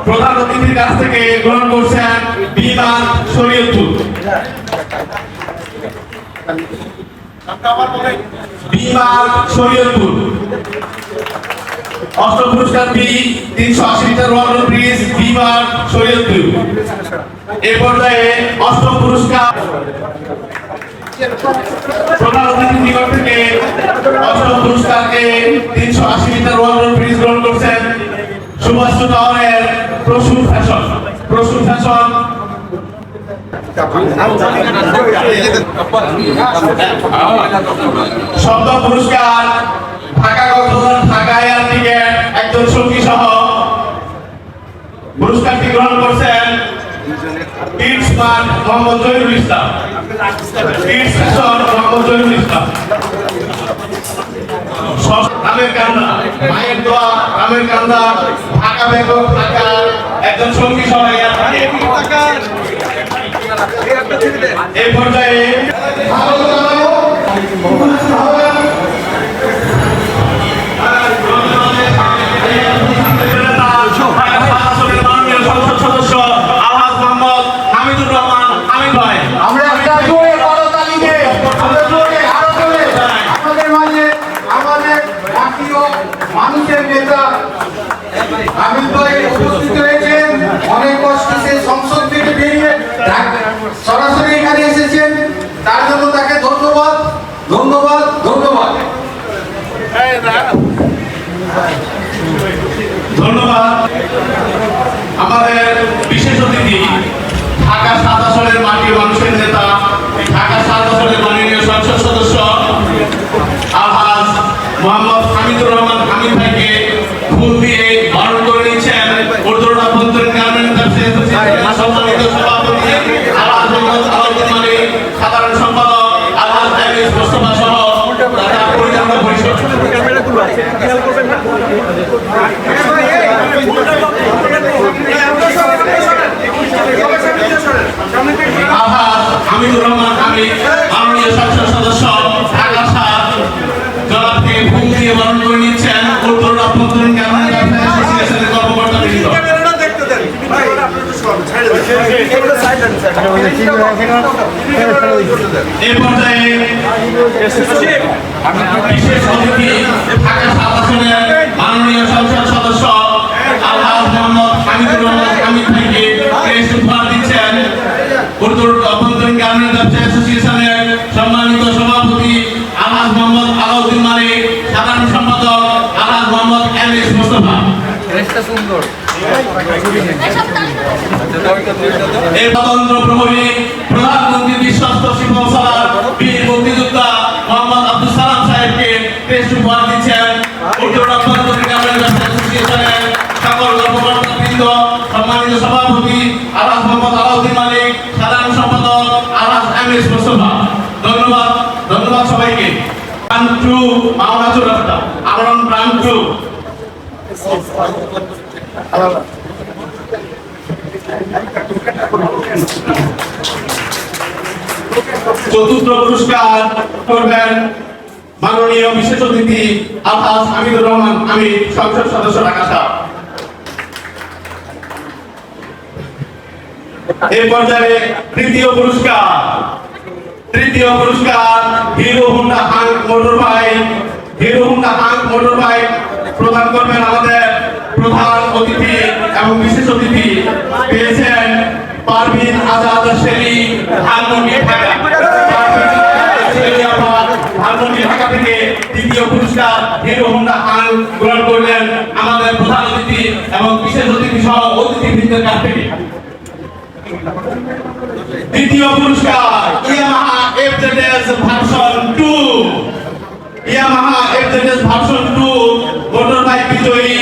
প্রধান অতিথির কাছ থেকে গ্রহণ করছেন বিমান শরীয়তপুর। অষ্টম পুরস্কার বি 380 লিটার ওয়ালটন ফ্রিজ বিমান শরীয়তপুর। এই পর্যায়ে অষ্টম পুরস্কার প্রধান অতিথি নিকট থেকে অষ্টম পুরস্কারকে 380 লিটার ওয়ালটন ফ্রিজ গ্রহণ করছেন সুভাষ টাওয়ারের প্রসূন ফ্যাশন। সপ্তম পুরস্কার ঢাকা কক্সবাজার ঢাকা এয়ার টিকেট একজন সঙ্গী সহ পুরস্কারটি গ্রহণ করছেন মোহাম্মদ জহিরুল ইসলাম। মায়ের দোয়া রামের কান্দা ঢাকা ব্যাংকক ঢাকা একজন সঙ্গী সহ এই পর্যায়ে সংসদ সদস্য আলহাজ মোহাম্মদ হামিদুর রহমান আমিন ভাই। আমরা একটা জোরে করতালি দিয়ে আমাদের মাঝে আমাদের জাতীয় মানুষের নেতা আমিন ভাই উপস্থিত হয়েছেন। অনেক কষ্টে সে সংসদ থেকে বেরিয়ে সরাসরি এখানে এসেছেন, তার জন্য তাকে ধন্যবাদ। আমাদের বিশেষ অতিথি ঢাকা 7 আসনের মাটি মানুষের নেতা, ঢাকা 7 আসনের মাননীয় সংসদ সদস্য আলহাজ মোহাম্মদ হামিদুর রহমান আমিন ভাইকে ফুল দিয়ে বরণ করে নিচ্ছেন উর্দুর আভ্যন্তরীণ গার্মেন্টস অ্যাসোসিয়েশনের সম্মানিত সভাপতি আলহাজ মোহাম্মদ আলাউদ্দিন মালিক, সাধারণ সম্পাদক আলহাজ আইরিস মোস্তফা সহ পরিচালনা পরিষদ। আলহাজ হামিদুর রহমান হামিদ, মাননীয় সংসদ সদস্য ঢাকা ৭ জনাবকে ফুল দিয়ে বরণ করে নিচ্ছেন উত্তর অভ্যন্তরীণ গ্রামীণ ব্যবসায়ী অ্যাসোসিয়েশনের কর্মকর্তাবৃন্দ। এই পর্যায়ে বিশেষ অতিথি ঢাকা ৭ আসনের মাননীয় সংসদ সদস্য আলহাজ মোহাম্মদ হামিদুর রহমান হামিদ ভাইকে ক্রেস্ট উপহার দিচ্ছেন উত্তর অভ্যন্তরীণ গ্রামীণ ব্যবসায়ী অ্যাসোসিয়েশনের সম্মানিত সভাপতি আলহাজ মোহাম্মদ আলাউদ্দিন মালিক, সাধারণ সম্পাদক আলহাজ মোহাম্মদ এমএস মোস্তফা। এই স্বতন্ত্র প্রহরী প্রধানমন্ত্রী বিশ্বস্ত শিপন সালার বীর মুক্তিযোদ্ধা মোহাম্মদ আব্দুল সালাম সাহেবকে ক্রেস্ট উপহার দিচ্ছেন উত্তর অভ্যন্তরীণ গ্রামীণ ব্যবসায়ী অ্যাসোসিয়েশনের সকল কর্মকর্তাবৃন্দ, সম্মানিত সভাপতি আলহাজ মোহাম্মদ আলাউদ্দিন মালিক, সাধারণ সম্পাদক আলহাজ এমএস মোস্তফা। ধন্যবাদ, ধন্যবাদ সবাইকে। প্রাণ টু মাওনা চৌরাস্তা, আমরণ প্রাণ টু। চতুর্থ পুরস্কার করবেন মাননীয় বিশেষ অতিথি আলহাজ হামিদুর রহমান হামিদ, সংসদ সদস্য ঢাকা ৭। এই পর্যায়ে তৃতীয় পুরস্কার hero Honda hunk motor bike প্রদান করবেন আমাদের প্রধান অতিথি এবং বিশেষ অতিথি। পেয়েছেন পারভিন আজাদ শেলি, ধানমন্ডি ঢাকা। ধানমন্ডি ঢাকা থেকে দ্বিতীয় পুরস্কার হিরো হুন্ডা হাঙ্ক গ্রহণ করলেন আমাদের প্রধান অতিথি এবং বিশেষ অতিথি সহ অতিথিবৃন্দের কাছ থেকে। দ্বিতীয় পুরস্কার Yamaha FZS version 2 motor bike বিজয়ী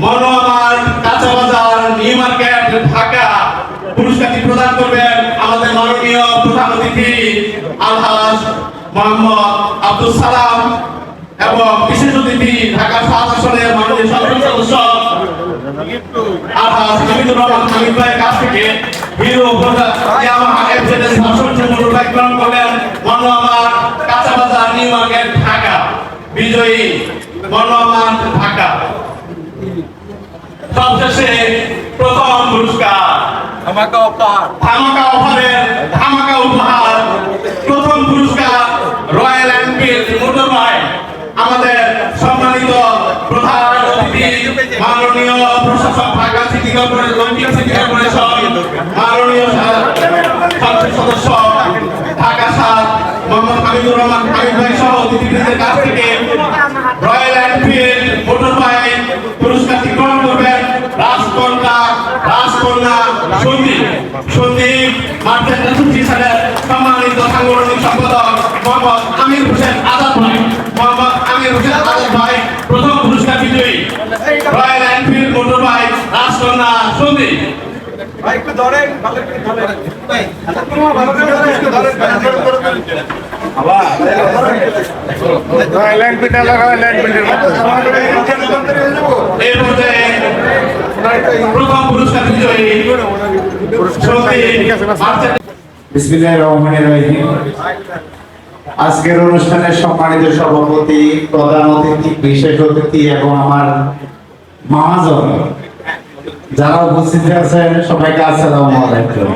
মনোয়ার কাঁচাবাজার নিউ মার্কেট ঢাকা। পুরস্কারটি প্রদান করবেন আমাদের মাননীয় প্রধান অতিথি আলহাজ মোহাম্মদ আব্দুল সালাম এবং বিশেষ অতিথি ঢাকা ৭ আসনের মাননীয় সংসদ সদস্য আলহাজ হামিদুর রহমান হামিদ ভাইয়ের কাছ থেকে hero Honda Yamaha FZS version 2 motor bike গ্রহণ করলেন মনোয়ার কাঁচাবাজার নিউ মার্কেট ঢাকা। বিজয়ী মনোয়ার ঢাকা। সবশেষে প্রথম পুরস্কার ধামাকা অফারের ধামাকা উপহার। প্রথম পুরস্কার রয়্যাল এনফিল্ড মোটর বাইক। আমাদের সম্মানিত প্রধান অতিথি মাননীয় প্রশাসক ঢাকা সিটি কর্পোরেশন, মাননীয় সংসদ সদস্য ঢাকা ৭ মোহাম্মদ হামিদুর রহমান হামিদ ভাই সহ অতিথিবৃন্দের কাছ থেকে রয়্যাল এনফিল্ড মোটর বাইক পুরস্কারটি গ্রহণ করবেন রাজকন্যা সন্দীপ মার্চেন্ট অ্যাসোসিয়েশনের সম্মানিত সাংগঠনিক সম্পাদক মোহাম্মদ আমির হোসেন আজাদ ভাই প্রথম পুরস্কার বিজয়ী রয়্যাল এনফিল্ড মোটর বাইক রাজকন্যা সন্দীপ। প্রথম পুরস্কার বিজয়ী বিসমিল্লাহির রহমানির রহিম। আজকের অনুষ্ঠানের সম্মানিত সভাপতি, প্রধান অতিথি, বিশেষ অতিথি এবং আমার মহাজন যারা উপস্থিত আছেন সবাইকে আসসালামু আলাইকুম।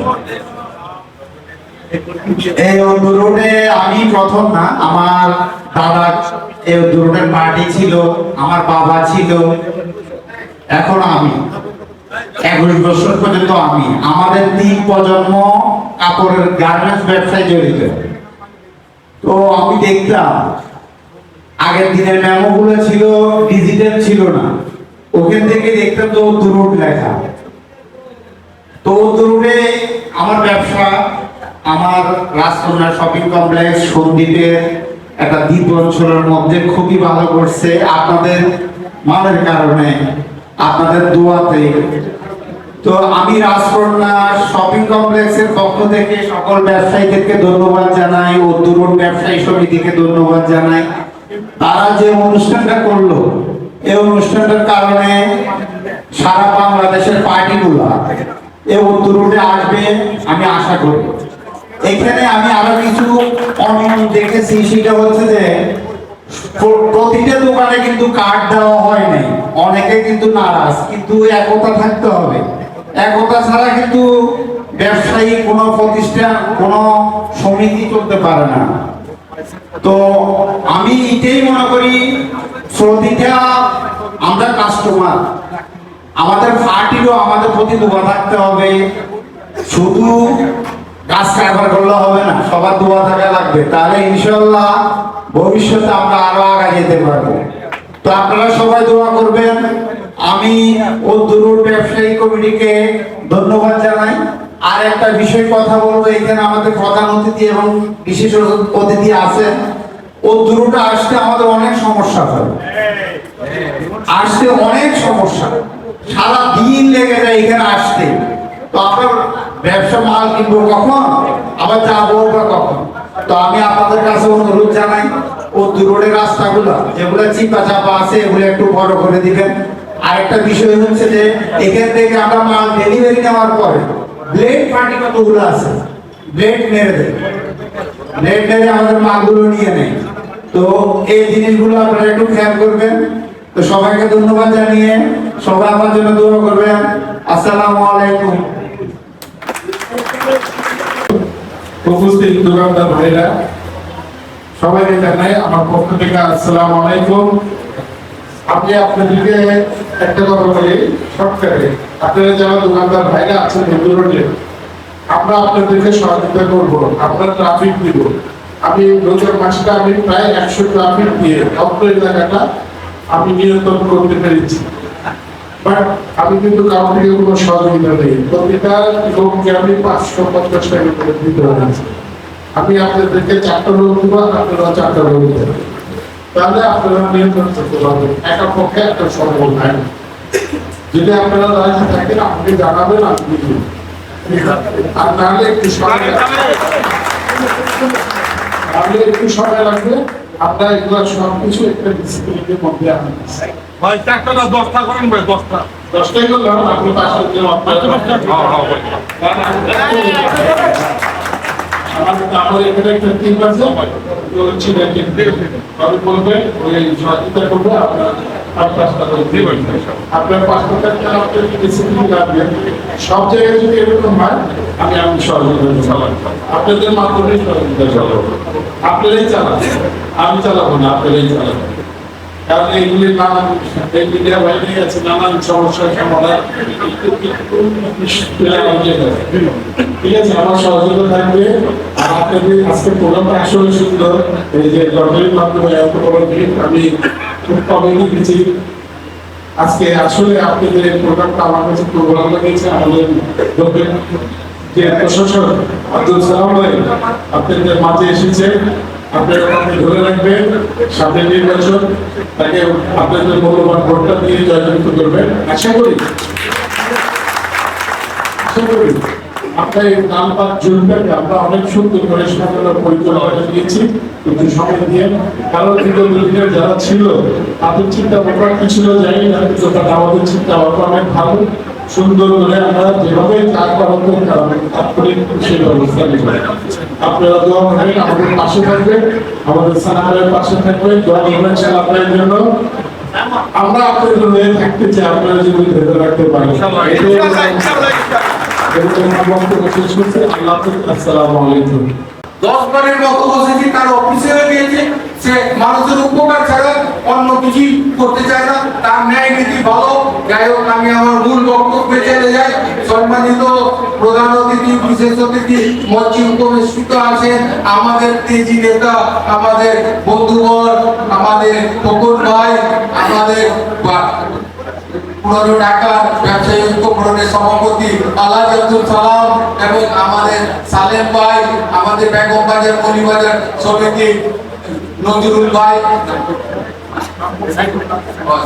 এই উদ্বোধনে আমি প্রথম না, আমার দাদা এই উদ্বোধনের পার্টি ছিল, আমার বাবা ছিল, এখন আমি 21 বছর পর্যন্ত আমি। আমাদের 3 প্রজন্ম কাপড়ের গার্মেন্টস ব্যবসায় জড়িত। তো আমি দেখতাম আগের দিনের মেমো গুলো ছিল, ডিজিটাল ছিল না, ওখান থেকে দেখতাম তো দুরুট লেখা। তো দুরুটে আমার ব্যবসা, আমার রাজকন্যা শপিং কমপ্লেক্স সন্দ্বীপের একটা দ্বীপ অঞ্চলের মধ্যে খুবই ভালো করছে আপনাদের মানের কারণে, আপনাদের দোয়াতে। তো আমি রাজকন্যা শপিং কমপ্লেক্সের পক্ষ থেকে সকল ব্যবসায়ীদেরকে ধন্যবাদ জানাই ও দুরুট ব্যবসায়ী সমিতিকে ধন্যবাদ জানাই। তারা যে অনুষ্ঠানটা করলো, এই অনুষ্ঠানটার কারণে সারা বাংলাদেশের পার্টিগুলো এই উত্তর রোডে আসবে আমি আশা করি। এখানে আমি আরো কিছু অনিয়ম দেখেছি, সেটা হচ্ছে যে প্রতিটা দোকানে কিন্তু কার্ড দেওয়া হয় নাই, অনেকে কিন্তু নারাজ, কিন্তু একতা থাকতে হবে। একতা ছাড়া কিন্তু ব্যবসায়ী কোনো প্রতিষ্ঠান কোনো সমিতি চলতে পারে না। তো আমি এটাই মনে করি প্রতিটা আমরা কাস্টমার, আমাদের পার্টিরও আমাদের প্রতি দোয়া থাকতে হবে। শুধু গাছ কারবার করলে হবে না, সবার দোয়া থাকা লাগবে, তাহলে ইনশাল্লাহ ভবিষ্যতে আমরা আরো আগে যেতে পারবো। তো আপনারা সবাই দোয়া করবেন। আমি উদ্দুরুর ব্যবসায়ী কমিটিকে ধন্যবাদ জানাই। আর একটা বিষয় কথা বলবো, এখানে আমাদের প্রধান অতিথি এবং বিশেষ অতিথি আছেন। উদ্দুরুটা আসতে আমাদের অনেক সমস্যা হয়, আসতে অনেক সমস্যা, সারা দিন লেগে যায় এখানে আসতে। তো আপনার ব্যবসা মাল কিনবো কখন, আবার যাবো বা কখন। তো আমি আপনাদের কাছে অনুরোধ জানাই, উদ্দুরুরের রাস্তাগুলো যেগুলো চিপা চাপা আছে এগুলো একটু বড় করে দিবেন। আরেকটা বিষয় হচ্ছে যে এখান থেকে আমরা মাল ডেলিভারি নেওয়ার পরে ব্লেড পার্টি কতগুলো আছে, ব্লেড মেরে দেয়, ব্লেড মেরে আমাদের মালগুলো নিয়ে নেয়। তো এই জিনিসগুলো আপনারা একটু খেয়াল করবেন। তো সবাইকে ধন্যবাদ জানিয়ে সবাই আমার জন্য দোয়া করবেন। আসসালামু আলাইকুম। উপস্থিত দোকানদার ভাইরা সবাইকে জানাই আমার পক্ষ থেকে আসসালামু আলাইকুম। আমি আপনাদেরকে একটা কথা বলি সরকারে, আপনারা যারা দোকানদার ভাইরা আছেন রোডে, আমরা আপনাদেরকে সহযোগিতা করব, আমরা ট্রাফিক দিব। আমি রোজার মাসটা আমি প্রায় 100 ট্রাফিক দিয়ে অত্র এলাকাটা আমি নিয়ন্ত্রণ করতে পেরেছি। বাট আমি কিন্তু কারো থেকে কোনো সহযোগিতা নেই, প্রতিটা লোককে আমি 550 টাকা করে দিতে হয়েছে। আমি আপনাদেরকে 4টা লোক দিব, আপনারা 4টা লোক দেবেন, তাহলে আপনারা নিয়ন্ত্রণ করতে পারবেন। একা পক্ষে একটা সম্ভব হয় না। যদি আপনারা রাজি থাকেন আমাকে জানাবেন, আপনি আর নাহলে একটু সময় লাগবে। আমরা এগুলো সবকিছু একটা ডিসিপ্লিনের মধ্যে আনি। ভাই 4টা না 10টা করেন ভাই, 10টাই করলাম, আপনি 5টা দিন আমার এখানে একটা টিম আছে, আমি বলবেন ওই সহযোগিতা করবো। আপনার 5টা ডিসিপ্লিন রাখবেন। সব জায়গায় যদি এরকম হয় আমি সহযোগিতা চালাবো, আপনাদের মাধ্যমে সহযোগিতা চালাবো। আপনারাই চালান, আমি চালাবো না, আপনারাই চালাবো। কারণ এইগুলি নানান মিডিয়া বাইরে আছে, নানান সমস্যার সমাধান। ঠিক আছে, আমার সহযোগিতা থাকবে। আর আপনাদের আজকে প্রোগ্রামটা আসলে সুন্দর। এই যে লটারির মাধ্যমে আমি খুব কমে দিচ্ছি। আজকে আসলে আপনাদের প্রোগ্রামটা আমার কাছে খুব ভালো লেগেছে। আমাদের লোকের যে প্রশাসক আব্দুল সালাম ভাই আপনাদের মাঝে এসেছে, আপনারা তাকে ধরে রাখবেন। সামনে নির্বাচন, তাকে আপনাদের মূল্যবান ভোটটা দিয়ে জয়যুক্ত করবেন। আশা করি আপনার এই নামপাত জুনটাকে আমরা অনেক সুন্দর করে সাজানো পরিকল্পনা দিয়েছি একটু সময় দিয়ে। কারণ বিগত দিনের যারা ছিল তাদের চিন্তা ভাবনা কি ছিল জানি না, কিন্তু আমাদের চিন্তা ভাবনা অনেক ভালো সুন্দর করে আমরা যেভাবে চাকবার হতে তাৎক্ষণিক সেই ব্যবস্থা নেব। আপনারা দোয়া করবেন, আমাদের পাশে থাকবেন, আমাদের সানারের পাশে থাকবেন, দোয়া করবেন আপনাদের জন্য। আমরা আপনাদের জন্য থাকতে চাই, আপনারা যদি ধরে রাখতে পারেন। আসসালামু আলাইকুম। 10 বারের মতো বসেছি, তার অফিসে গিয়েছে, সে মানুষের উপকার ছাড়া অন্য কিছু করতে চায় না, তার ন্যায় নীতি ভালো। যাই হোক, আমি আমার মূল বক্তব্যে চলে যাই। সম্মানিত প্রধান অতিথি, বিশেষ অতিথি, মঞ্চে উপস্থিত আছেন আমাদের তেজি নেতা, আমাদের বন্ধুবর, আমাদের ফকুর ভাই, আমাদের পুরনো ঢাকার ব্যবসায়ী ঐক্যফ্রন্টের সভাপতি আলহাজ আব্দুল সালাম এবং আমাদের সালেম ভাই, আমাদের বেগম বাজার মলিবাজার সমিতি নজরুল ভাই,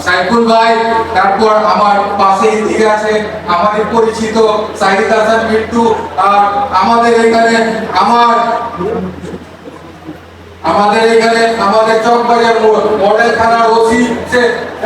সাইফুল ভাই, তারপর আমার পাশে এদিকে আছে আমাদের পরিচিত সাহিদ হাসান বিট্টু, আর আমাদের এখানে আমাদের চকবাজার মডেল থানার ওসি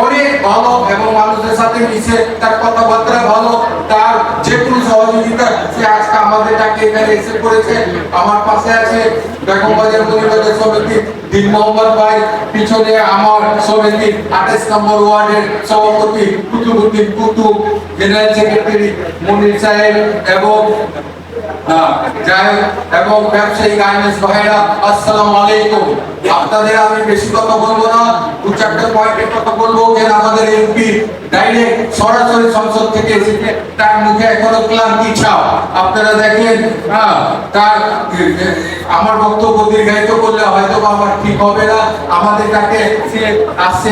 অনেক ভালো এবং মানুষের সাথে মিশে, তার কথাবার্তা ভালো, তার যে কোনো সহযোগিতা সে আজকে আমাদের ডাকে এখানে এসে করেছে। আমার পাশে আছে বেগম বাজার পরিবারের সমিতি দিন মোহাম্মদ ভাই, পিছনে আমার সমিতি 28 নম্বর ওয়ার্ডের সভাপতি কুতুবুদ্দিন কুতুব, জেনারেল সেক্রেটারি মনির সাহেব এবং এবং ব্যবসায়ী গার্মেন্টস ভাইরা, আসসালামু আলাইকুম। আপনাদের আমি বেশি কথা বলবো না, দু চারটা পয়েন্টের কথা বলবো। কেন আমাদের এমপি ডাইরেক্ট সরাসরি সংসদ থেকে এসেছে, তার মুখে এখনো ক্লান্তি ছাপ আপনারা দেখেন। তার আমার বক্তব্য দীর্ঘায়িত করলে হয়তো আমার ঠিক হবে না। আমাদের কাছে আসছে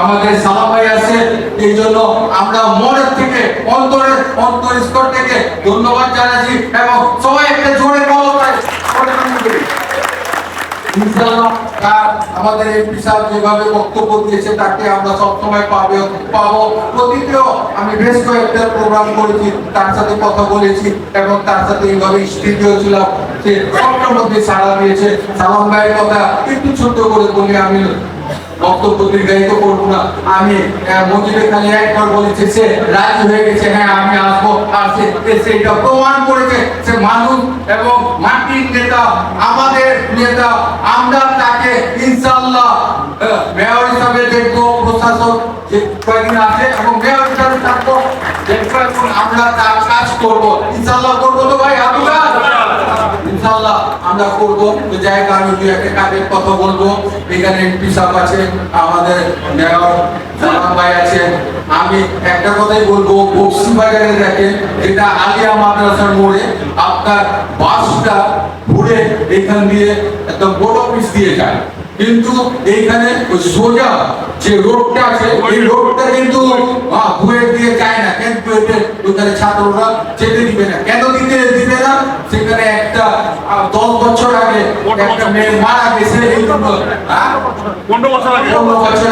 আমাদের সালাম ভাই আছে, এই জন্য আমরা মনের থেকে অন্তরস্থল থেকে ধন্যবাদ জানাচ্ছি এবং সবাই একটা জোরে বলো তাই আমাদের এমপি সাহেব যেভাবে বক্তব্য দিয়েছে তাকে আমরা সবসময় পাবো। প্রতিটিও আমি বেশ কয়েকটা প্রোগ্রাম করেছি, তার সাথে কথা বলেছি এবং তার সাথে এইভাবে স্টুডিও ছিলাম, সে সবটার মধ্যে সাড়া দিয়েছে। সালাম ভাইয়ের কথা একটু ছোট করে বলি, আমি বক্তব্য দীর্ঘায়িত করবো না। আমি মজিদে খালি একবার বলেছে সে রাজি হয়ে গেছে, হ্যাঁ আমি আসবো, আর সে এটা প্রমাণ করেছে সে মানুষ এবং মাটির নেতা, আমাদের নেতা। আমরা তাকে ইনশাআল্লাহ মেয়র হিসাবে দেখবো, প্রশাসক যে কয়েকদিন আছে এবং মেয়র হিসাবে থাকবো, আমরা তার কাজ করবো ইনশাআল্লাহ। করবো তো ভাই আব্দুল্লাহ? ইনশাআল্লাহ আমরা করবো। তো জায়গা আমি দুই একটা কাজের কথা বলবো। এখানে এমপি সাহেব আছে, আমাদের মেয়র সালাম ভাই আছে। আমি একটা কথাই বলবো, বক্সিবাজারে দেখেন যেটা আলিয়া মাদ্রাসার মোড়ে আপনার বাসটা ঘুরে এখান দিয়ে একটা বড় অফিস দিয়ে যায়, কিন্তু এইখানে সোজা যে রোডটা আছে এই রোডটা কিন্তু ঘুরে দিয়ে যায় না। কেন ওখানে ছাত্ররা যেতে দিবে না, কেন দিবে না? সেখানে একটা 10 বছর আগে একটা মেয়ে মারা গেছে, এই জন্য 15 বছর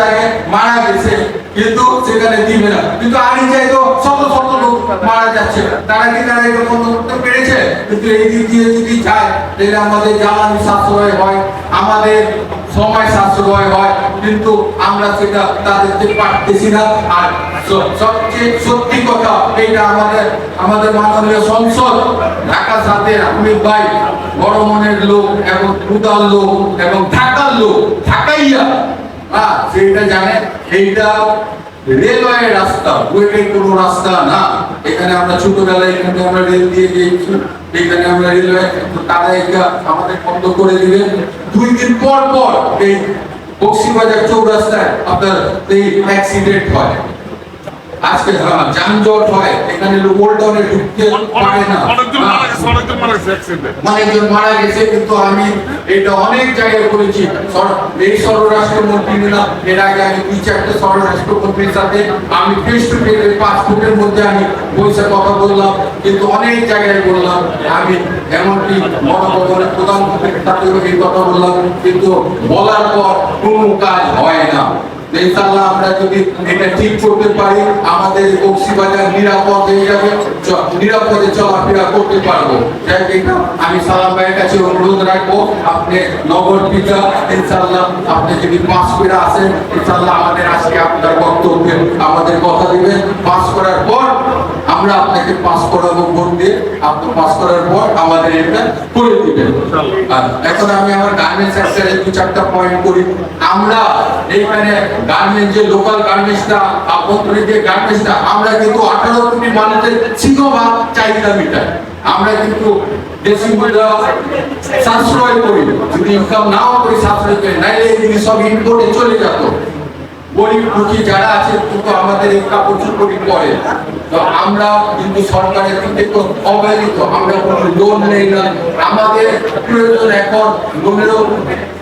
আগে মারা গেছে, কিন্তু সেখানে দিবে না। কিন্তু আমি চাই তো শত শত লোক মারা যাচ্ছে, তারা এটা বন্ধ করতে পেরেছে? কিন্তু এই দিক দিয়ে যদি যায় তাহলে আমাদের জ্বালানি সাশ্রয় হয়, আমাদের সময় সাশ্রয় হয়, কিন্তু আমরা সেটা তাদেরকে পারতেছি না। আর সবচেয়ে সত্যি কথা, এইটা আমাদের মাননীয় সংসদ ঢাকা সাথে হামিদ ভাই বড় মনের লোক এবং উদার লোক এবং ঢাকার লোক, ঢাকাইয়া সেটা জানে। এইটা রেলওয়ে রাস্তা, ওইটাই কোনো রাস্তা না। এখানে আমরা ছোটবেলায় এখানে আমরা রেল দিয়ে গিয়েছি, এখানে আমরা রেলওয়ে, তারা এটা আমাদের বন্ধ করে দিবে। 2 দিন পর এই বক্সিবাজার চৌরাস্তায় আপনার এই অ্যাক্সিডেন্ট হয়, আজকে যানজট হয়, এখানে ওল্ডটাউনে ঢুকতে পারে না, অনেকজন মারা গেছে। কিন্তু আমি এটা অনেক জায়গায় করেছি, এই স্বরাষ্ট্রমন্ত্রী না, এর আগে আমি 2-4টা স্বরাষ্ট্রমন্ত্রীর সাথে আমি ফেস টু ফেস 5 ফুটের মধ্যে আমি বসে কথা বললাম, কিন্তু অনেক জায়গায় বললাম। আমি এমনকি গণভবনের প্রধানমন্ত্রীর সাথেও এই কথা বললাম, কিন্তু বলার পর কোনো কাজ হয় না। ইনশাআল্লাহ আমরা যদি এটা ঠিক করতে পারি, আমাদের বক্সিবাজার নিরাপদ হয়ে যাবে, নিরাপদে চলাফেরা করতে পারবো। আমি সালাম ভাইয়ের কাছে অনুরোধ রাখবো, আপনি নগর পিতা ইনশাআল্লাহ আপনি যদি পাস করে আসেন, ইনশাআল্লাহ আমাদের আজকে আপনার বক্তব্যে আমাদের কথা দিবেন। পাস করার পর আমরা আপনাকে পাস করাবো ভোট দিয়ে, আপনি পাস করার পর আমাদের এটা করে দিবেন। এখন আমি আমার গার্মেন্টস সেক্টরে 2-4টা পয়েন্ট করি। আমরা এইখানে গার্মেন্টস যে লোকাল গার্মেন্টসটা, আভ্যন্তরীণ যে গার্মেন্টসটা, আমরা কিন্তু 18 কোটি মানুষের সিংহভাগ চাহিদা মেটাই। আমরা কিন্তু দেশি মূল্য সাশ্রয় করি, যদি ইনকাম নাও করি সাশ্রয় করি, নাইলে এই জিনিস সব ইম্পোর্টে চলে যেত। গরিব দুঃখী যারা আছে কিন্তু আমাদের এই প্রচুর কোটি পড়ে, তো আমরা কিন্তু সরকারের থেকে অবহেলিত, আমরা কোনো লোন নেই না। আমাদের প্রয়োজন এখন লোনেরও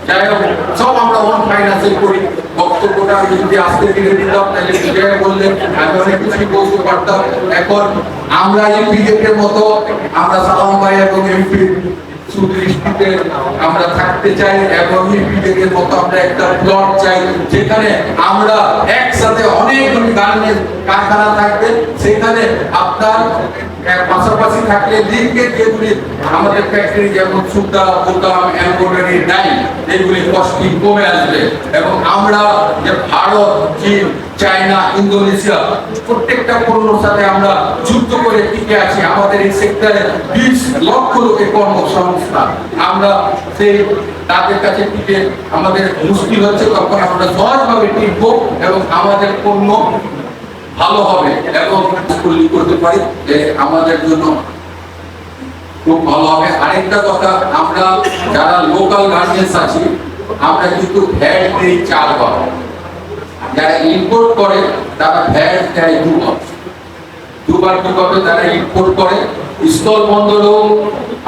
যাই হোক সব আমরা ওয়ান ফাইন্যান্সে করি। বক্তব্যটা আমি যদি আজকে দিনে দিতাম তাহলে বিজয় বললেন আমি অনেক কিছুই বলতে পারতাম। এখন আমরা এমপিদের মতো আমরা সালাম ভাই এবং এমপি সুদৃষ্টিতে আমরা থাকতে চাই এবং এমপিদের মতো আমরা একটা প্লট চাই, যেখানে আমরা একসাথে অনেকগুলি গার্মেন্টস কারখানা থাকবে, সেখানে আপনার পাশাপাশি থাকলে লিঙ্কের যেগুলি আমাদের ফ্যাক্টরি যেমন সুতা বোতাম এমব্রয়ডারি ডাই এগুলি কস্টিং কমে আসবে এবং আমরা যে ভারত চীন চায়না ইন্দোনেশিয়া প্রত্যেকটা পণ্যের সাথে আমরা যুদ্ধ করে টিকে আছি আমাদের এই সেক্টরে 20 লক্ষ লোকের কর্মসংস্থান আমরা সেই তাদের কাছে টিকে আমাদের মুশকিল হচ্ছে তখন আমরা সহজভাবে টিকবো এবং আমাদের পণ্য ভালো হবে এবং করতে পারি যে আমাদের জন্য খুব ভালো হবে। আরেকটা কথা, আমরা যারা লোকাল গার্মেন্টস আছি আমরা কিন্তু ভ্যাট দেই 4 বার, যারা ইম্পোর্ট করে তারা ভ্যাট দেয় 2 বার। 2 বার কিভাবে? যারা ইম্পোর্ট করে স্থল বন্দরেও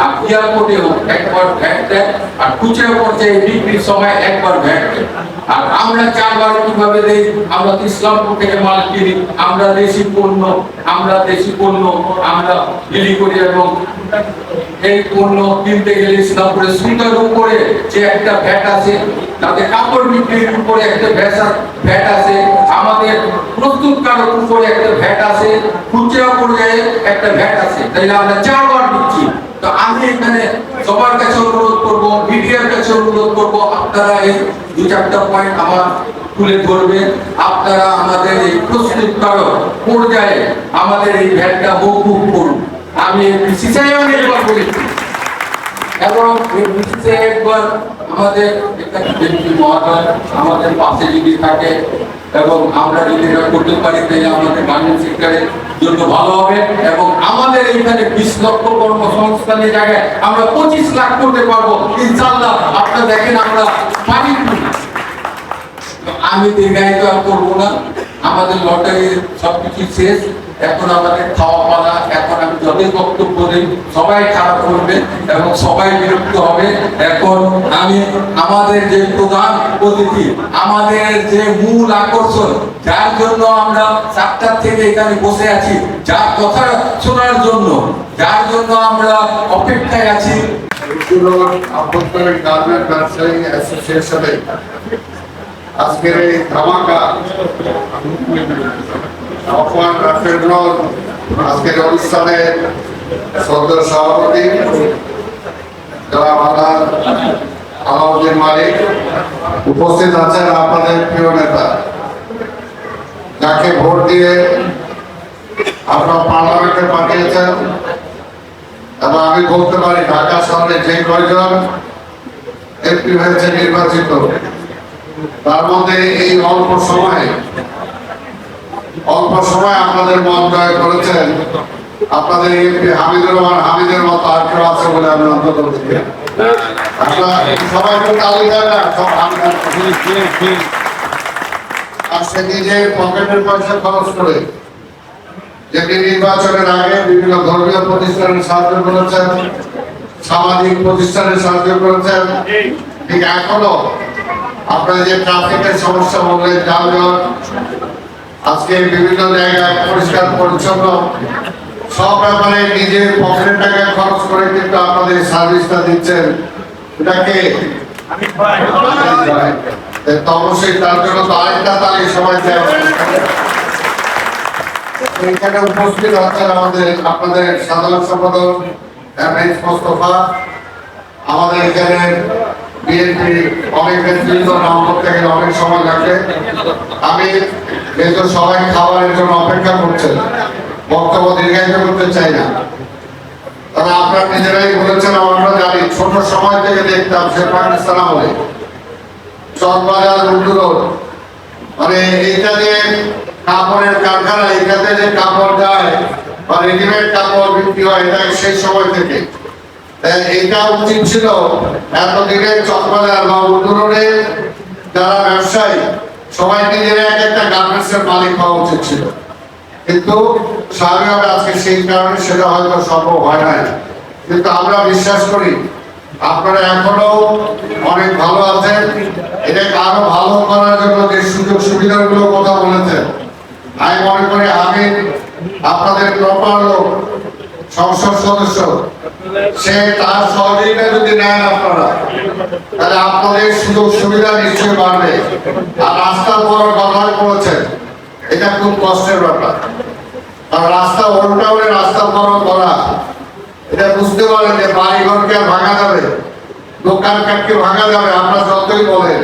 আর এয়ারপোর্টেও একবার ভ্যাট দেয় আর খুচরা পর্যায়ে বিক্রির সময় একবার ভ্যাট দেয়। আর আমরা 4 বার কিভাবে দেই? আমরা ইসলামপুর থেকে মাল কিনি, আমরা দেশি পণ্য আমরা বিলি করি এবং এই পণ্য কিনতে গেলে ইসলামপুরের সুতার উপরে যে একটা ভ্যাট আছে, তাতে কাপড় বিক্রির উপরে একটা ভ্যাট আছে, আমাদের প্রস্তুতকারক উপরে একটা ভ্যাট আছে, খুচরা পর্যায়ে একটা ভ্যাট আছে, তাইলে আমরা 4 বার দিচ্ছি। তো আমি এখানে সবার কাছে অনুরোধ করব, মিডিয়ার কাছে অনুরোধ করব, আপনারা এই 2-4টা পয়েন্ট আমার তুলে ধরবেন। আপনারা আমাদের এই প্রস্তুতকারক পর্যায়ে আমাদের এই ভ্যাটটা মওকুফ করুন। আমি বিসিসিআই একবার বলেছি এবং বিসিসিআই একবার আমাদের এখানে ব্যক্তি মহোদয় আমাদের পাশে যদি থাকে এবং আমরা যদি এটা করতে পারি তাহলে আমাদের গার্মেন্টস সেক্টরের জন্য ভালো হবে এবং আমাদের এইখানে 20 লক্ষ কর্মসংস্থানের জায়গায় আমরা 25 লাখ করতে পারবো ইনশাআল্লাহ। আপনারা দেখেন আমরা পারি। আমি দীর্ঘায়িত আর করবো না, আমাদের লটারি সবকিছু শেষ, এখন আমাদের খাওয়া পালা। এখন আমি যতই বক্তব্য দিই সবাই খারাপ করবে এবং সবাই বিরক্ত হবে। এখন আমি আমাদের যে প্রধান অতিথি, আমাদের যে মূল আকর্ষণ, যার জন্য আমরা 7টা থেকে এখানে বসে আছি, যার কথা শোনার জন্য, যার জন্য আমরা অপেক্ষায় আছি, আভ্যন্তরীণ গার্মেন্ট ব্যবসায়ী অ্যাসোসিয়েশনে আজকের এই ধামাকা আজকের অনুষ্ঠানে সদর সভাপতি আলাউদ্দিন মালিক উপস্থিত আছেন, আপনাদের প্রিয় নেতা যাকে ভোট দিয়ে আপনারা পার্লামেন্টে পাঠিয়েছেন এবং আমি বলতে পারি ঢাকা শহরে যে কয়জন এমপি হয়েছে নির্বাচিত, তার মধ্যে এই অল্প সময়ে আপনাদের মন জয় করেছেন আপনাদের এমপি হামিদুর রহমান হামিদের মতো আর কেউ আছে বলে আমি অন্তত আপনারা সবাই তালি দেন না, সব আর সে নিজে পকেটের পয়সা খরচ করে যেটি নির্বাচনের আগে বিভিন্ন ধর্মীয় প্রতিষ্ঠানের সাহায্য করেছেন, সামাজিক প্রতিষ্ঠানের সাহায্য করেছেন, ঠিক এখনো আপনারা যে ট্রাফিকের সমস্যা বললেন, যানজট, আজকে বিভিন্ন জায়গায় পরিষ্কার পরিচ্ছন্ন, সব ব্যাপারে নিজের পকেটের টাকা খরচ করে কিন্তু আপনাদের সার্ভিসটা দিচ্ছেন। এটাকে অবশ্যই তার জন্য তো আরেকটা তালি সবাই দেয়। এখানে উপস্থিত আছেন আপনাদের সাধারণ সম্পাদক এমএস মোস্তফা, আমাদের এখানে বিএনপি অনেক নেতৃত্ব নাম করতে গেলে অনেক সময় লাগে। আমি যেহেতু সবাই খাবারের জন্য অপেক্ষা করছেন, বক্তব্য দীর্ঘায়িত করতে চাই না, তবে আপনারা নিজেরাই বলেছেন, আমরা জানি ছোট সময় থেকে দেখতাম সে পাকিস্তান আমলে চকবাজার উদ্দুরোড, মানে এইটা যে কাপড়ের কারখানা, এটাতে যে কাপড় যায় বা রেডিমেড কাপড় বিক্রি হয়, এটা সেই সময় থেকে এটা উচিত ছিল এতদিনে চকবাজার বা উদ্দুরোডে যারা ব্যবসায়ী সবাই নিজের একটা গার্মেন্টস এর মালিক হওয়া উচিত ছিল, কিন্তু স্বাভাবিকভাবে আজকে সেই কারণে সেটা হয়তো সম্ভব হয় নাই। কিন্তু আমরা বিশ্বাস করি আপনারা এখনো অনেক ভালো আছেন, এটাকে আরো ভালো করার জন্য যে সুযোগ সুবিধাগুলো কথা বলেছেন, আমি মনে করি হামিদ আপনাদের প্রপার লোক, সংসদ সদস্য, সে তার সহযোগিতা যদি নেন আপনারা, তাহলে আপনাদের সুযোগ সুবিধা নিশ্চয়ই বাড়বে। আর রাস্তা বড় কথা বলেছেন, এটা খুব কষ্টের ব্যাপার, আর রাস্তা ওল্ড টাউনের রাস্তা বড় করা, এটা বুঝতে পারেন যে বাড়ি ঘরকে আর ভাঙা যাবে, দোকান কাটকে ভাঙা যাবে, আমরা যতই বলেন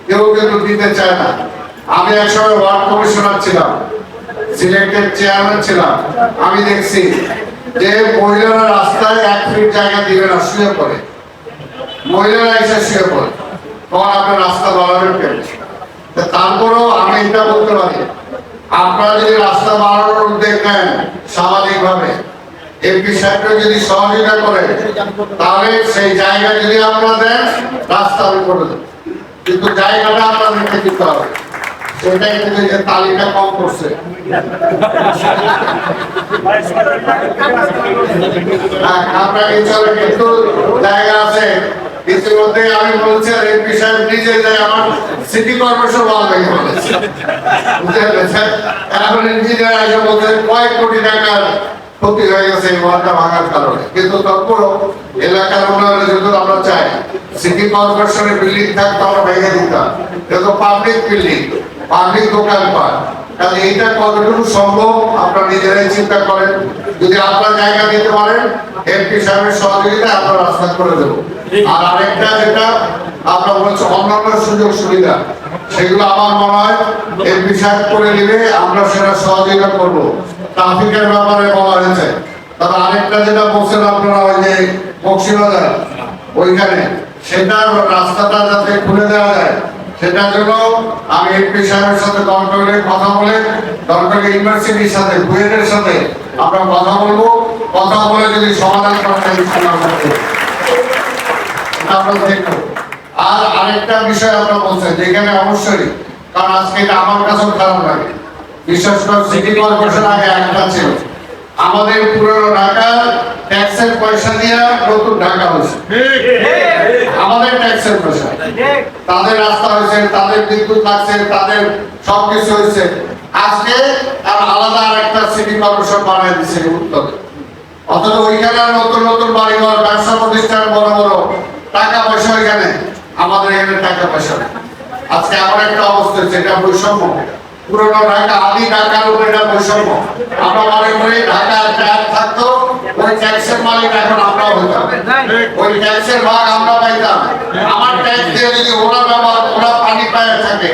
কেউ কিন্তু দিতে চায় না। আমি একসময় ওয়ার্ড কমিশনার ছিলাম, সিলেক্টেড চেয়ারম্যান ছিলাম, আমি দেখছি যে মহিলারা রাস্তায় 1 ফিট জায়গা দিবে না, শুয়ে পড়ে, মহিলারা এসে শুয়ে পড়ে, তখন আপনার রাস্তা বাড়াবেন কেন? তারপরেও আমি এটা বলতে পারি, আপনারা যদি রাস্তা বাড়ানোর উদ্যোগ নেন সামাজিকভাবে, এমপি সাহেবরা যদি সহযোগিতা করে, তাহলে সেই জায়গা যদি আপনারা দেন রাস্তা আমি করে দেব, কিন্তু জায়গাটা আপনাদেরকে দিতে হবে। সেটাই কিন্তু যে তালিকা কম করছে, আপনার অঞ্চলে কিন্তু জায়গা আছে। ইতিমধ্যে আমি বলছি এমপি সাহেব নিজে যায় আমার সিটি কর্পোরেশন ওয়াল ভেঙে বলেছে, বুঝতে পেরেছেন? এখন ইঞ্জিনিয়ার এসে বলছেন কয়েক কোটি টাকার ক্ষতি হয়ে গেছে এই ওয়ালটা ভাঙার কারণে। কিন্তু তারপরও এলাকার উন্নয়নে যদি আমরা চাই সিটি কর্পোরেশনের বিল্ডিং থাকতো আমরা ভেঙে দিতাম, যেহেতু পাবলিক বিল্ডিং, পাবলিক দোকানপাট, তাহলে এইটা কতটুকু সম্ভব আপনারা নিজেরাই চিন্তা করেন। যদি আপনারা জায়গা দিতে পারেন এমপি সাহেবের সহযোগিতায় আমরা রাস্তা করে দেবো। আর আরেকটা যেটা আপনারা বলছেন অন্যান্য সুযোগ সুবিধা, সেগুলো আমার মনে হয় এমপি সাহেব করে দিলে আমরা সেটা সহযোগিতা করবো। ট্রাফিকের ব্যাপারে বলা হয়েছে, তবে আরেকটা যেটা বলছেন আপনারা ওই যে বক্সিবাজার ওইখানে, সেটা রাস্তাটা যাতে খুলে দেওয়া যায় সেটার জন্য আমি এমপি সাহেবের সাথে দরকারে কথা বলে, দরকারি ইউনিভার্সিটির সাথে বুয়েটের সাথে আমরা কথা বলবো, কথা বলে যদি সমাধান করা যায় আমরা দেখবো। আর আরেকটা বিষয় আমরা বলছেন যেখানে অবশ্যই, কারণ আজকে এটা আমার কাছেও খারাপ লাগে, বিশেষ করে সিটি কর্পোরেশন আগে একটা ছিল, আমাদের পুরনো ঢাকা ট্যাক্সের পয়সা দিয়ে নতুন ঢাকা হয়েছে, আমাদের ট্যাক্সের পয়সা, তাদের রাস্তা হয়েছে, তাদের বিদ্যুৎ লাগছে, তাদের সবকিছু হয়েছে। আজকে আর আলাদা আর একটা সিটি কর্পোরেশন বানিয়ে দিচ্ছে উত্তরে, অথচ ওইখানে নতুন নতুন বাড়িঘর, ব্যবসা প্রতিষ্ঠান, বড় বড় টাকা পয়সা, ওইখানে আমাদের এখানে টাকা পয়সা। আজকে এমন একটা অবস্থা যেটা বৈষম্য, পুরনো ঢাকা আদি ঢাকার উপরে এটা বৈষম্য। আমরা মনে করি ঢাকার ট্যাক্স থাকতো, ওই ট্যাক্সের মালিক এখন আমরাও হইতাম, ওই ট্যাক্সের ভাগ আমরা পাইতাম। আমার ট্যাক্স দিয়ে যদি ওরা ব্যবহার, ওরা পানি পায় থাকে,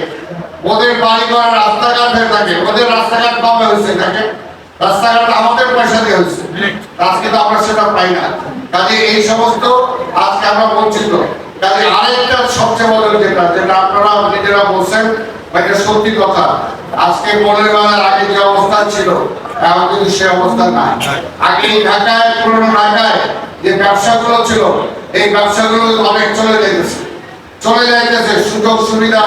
ওদের বাড়ি ঘর রাস্তাঘাট হয়ে থাকে, ওদের রাস্তাঘাট কমে হয়েছে থাকে, রাস্তাঘাট আমাদের পয়সা দিয়ে হয়েছে, আজকে তো আমরা সেটা পাই না। কাজে এই সমস্ত আজকে আমরা বঞ্চিত। কাজে আরেকটা সবচেয়ে বড় যেটা আপনারা নিজেরা বলছেন, এটা সত্যি কথা, আজকে 15 বছর আগে যে অবস্থা ছিল এখন কিন্তু সে অবস্থা নাই। আগে ঢাকায়, পুরনো ঢাকায় যে ব্যবসাগুলো ছিল, এই ব্যবসাগুলো অনেক চলে যাইতেছে, সুযোগ সুবিধা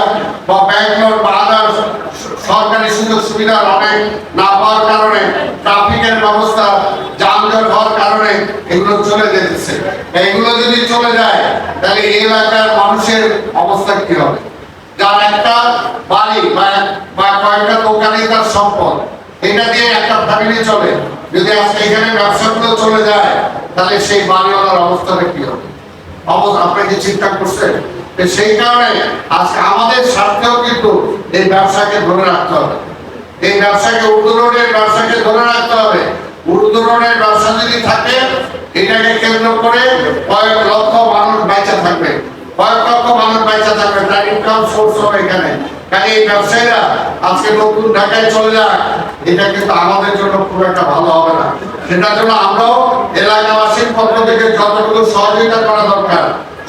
বা ব্যাংক লোন বা আদার্স সরকারি সুযোগ সুবিধা অনেক না পাওয়ার কারণে, ট্রাফিকের ব্যবস্থা যানজট হওয়ার কারণে এগুলো চলে যেতেছে। এগুলো যদি চলে যায় তাহলে এই এলাকার মানুষের অবস্থা কি হবে? যার একটা বাড়ি বা কয়েকটা দোকানে তার সম্পদ, এটা দিয়ে একটা ফ্যামিলি চলে, যদি আজকে এখানে ব্যবসাগুলো চলে যায় তাহলে সেই বাড়িওয়ালার অবস্থাটা কি হবে? আপনি কি চিন্তা করছেন? সেই কারণে আজকে আমাদের স্বার্থেও কিন্তু এই ব্যবসাকে ধরে রাখতে হবে, এই ব্যবসাকে, উর্দু রোডের ব্যবসাকে ধরে রাখতে হবে। উর্দু রোডের ব্যবসা যদি থাকে, এটাকে কেন্দ্র করে কয়েক লক্ষ মানুষ বেঁচে থাকবে, কয়েক লক্ষ মানুষ বেঁচে থাকবে, তার ইনকাম সোর্স হবে এখানে। কাজে এই ব্যবসায়ীরা আজকে নতুন ঢাকায় চলে যাক, এটা কিন্তু আমাদের জন্য খুব একটা ভালো হবে না। সেটার জন্য আমরাও এলাকাবাসীর পক্ষ থেকে যতটুকু সহযোগিতা করা দরকার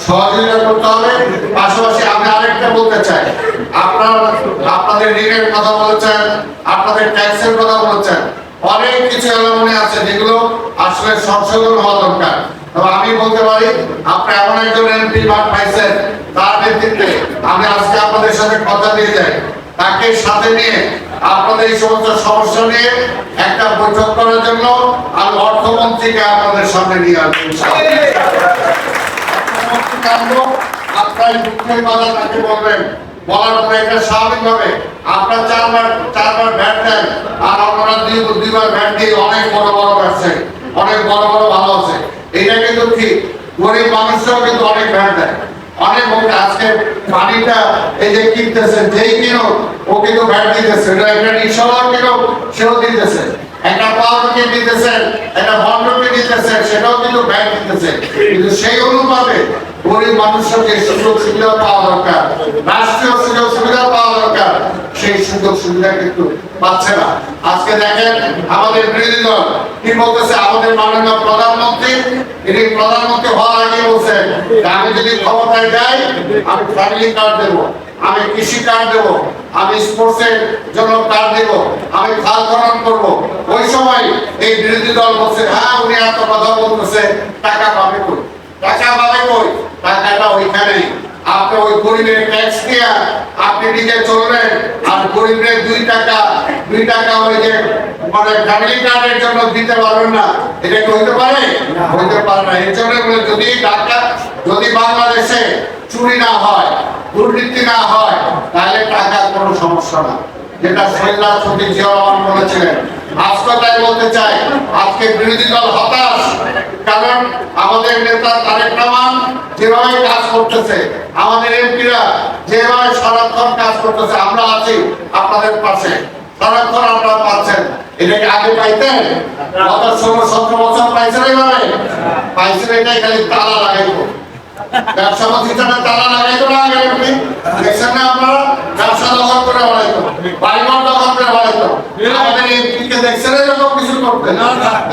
সহযোগিতা করতে হবে। পাশাপাশি আমি আরেকটা বলতে চাই, আপনাদের ঋণের কথা বলেছেন, আপনাদের ট্যাক্সের কথা বলেছেন, অনেক কিছু এলোমেলো আছে যেগুলো আসলে সংশোধন হওয়া দরকার। তবে আমি বলতে পারি, আপনি এমন একজন এমপি পাইছেন, তার নেতৃত্বে আমি আজকে আপনাদের সাথে কথা দিয়ে যাই, তাকে সাথে নিয়ে আপনাদের এই সমস্ত সমস্যা নিয়ে একটা বৈঠক করার জন্য আমি অর্থমন্ত্রীকে আপনাদের সামনে নিয়ে আসবো। আপনার দুঃখের কথা তাকে বলবেন, বলার পরে এটা স্বাভাবিক হবে। আপনার চারবার ভ্যাট দেন, আর আপনারা দুইবার ভ্যাট দিয়ে অনেক বড় বড় ব্যবসায়ী, অনেক বড় বড় ভালো আছে। এটা কিন্তু ঠিক, গরিব মানুষরাও কিন্তু অনেক ভ্যাট দেয়, অনেক আজকে পানিটা এই যে কিনতেছে, যেই কিনো ও কিন্তু ভ্যাট দিতেছে, এটা একটা রিক্সাওয়ালা কিনো সেও দিতেছে। একটা পাউরুটি দিতেছেন, একটা বন্ডটি দিতেছেন, সেটাও কিন্তু ব্যাংক দিতেছে, কিন্তু সেই অনুপাতে গরিব মানুষকে সুযোগ সুবিধা পাওয়া দরকার, রাষ্ট্রীয় সুযোগ সুবিধা পাওয়া দরকার, সেই সুযোগ সুবিধা কিন্তু পাচ্ছে না। আজকে দেখেন আমাদের বিরোধী দল কি বলতেছে, আমাদের মাননীয় প্রধানমন্ত্রী, তিনি প্রধানমন্ত্রী হওয়ার আগে বলছেন আমি যদি ক্ষমতায় যাই আমি ফ্যামিলি কার্ড দেবো, আমি কৃষি কার্ড দেবো, আমি স্পোর্টসের জন্য কার্ড দেবো, আমি খাল খনন করবো। ওই সময় এই বিরোধী দল বলছে হ্যাঁ উনি এত কথা বলতেছে, টাকা পাবে কই, টাকা পাবে কই, টাকাটা ওইখানেই। আপনি ওই গরিবের ট্যাক্স দিয়ে আপনি নিজে চলবেন, আর গরিবের 2 টাকা ওই যে মানে ফ্যামিলি কার্ডের জন্য দিতে পারবেন না, এটা কি হইতে পারে? হইতে পারে না। এর জন্য বলে যদি বাংলাদেশে চুরি না হয়, দুর্নীতি না হয়, তাহলে টাকার কোনো সমস্যা না, যেটা শহীদুল্লাহ সতীশ জিয়া রহমান বলেছিলেন। আজকে তাই বলতে চাই, আজকে বিরোধী দল হতাশ, কারণ আমাদের নেতা তারেক রহমান যেভাবে কাজ করতেছে, আমাদের এমপিরা যেভাবে সারাক্ষণ কাজ করতেছে, আমরা আছি আপনাদের পাশে, সারাক্ষণ আপনারা পাচ্ছেন। এটাকে আগে পাইতেন? গত 16-17 বছর পাইছেন এইভাবে? পাইছেন, এটাই খালি তালা লাগাইতো, ব্যবসা প্রতিষ্ঠানে তালা লাগাইতো না আগে এমপি, দেখছেন না আপনারা? ব্যবসা দখল করে বাড়াইতো, বাড়িঘর দখল করে বাড়াইতো, আমাদের এমপিকে দেখছেন এরকম কিছু করতে?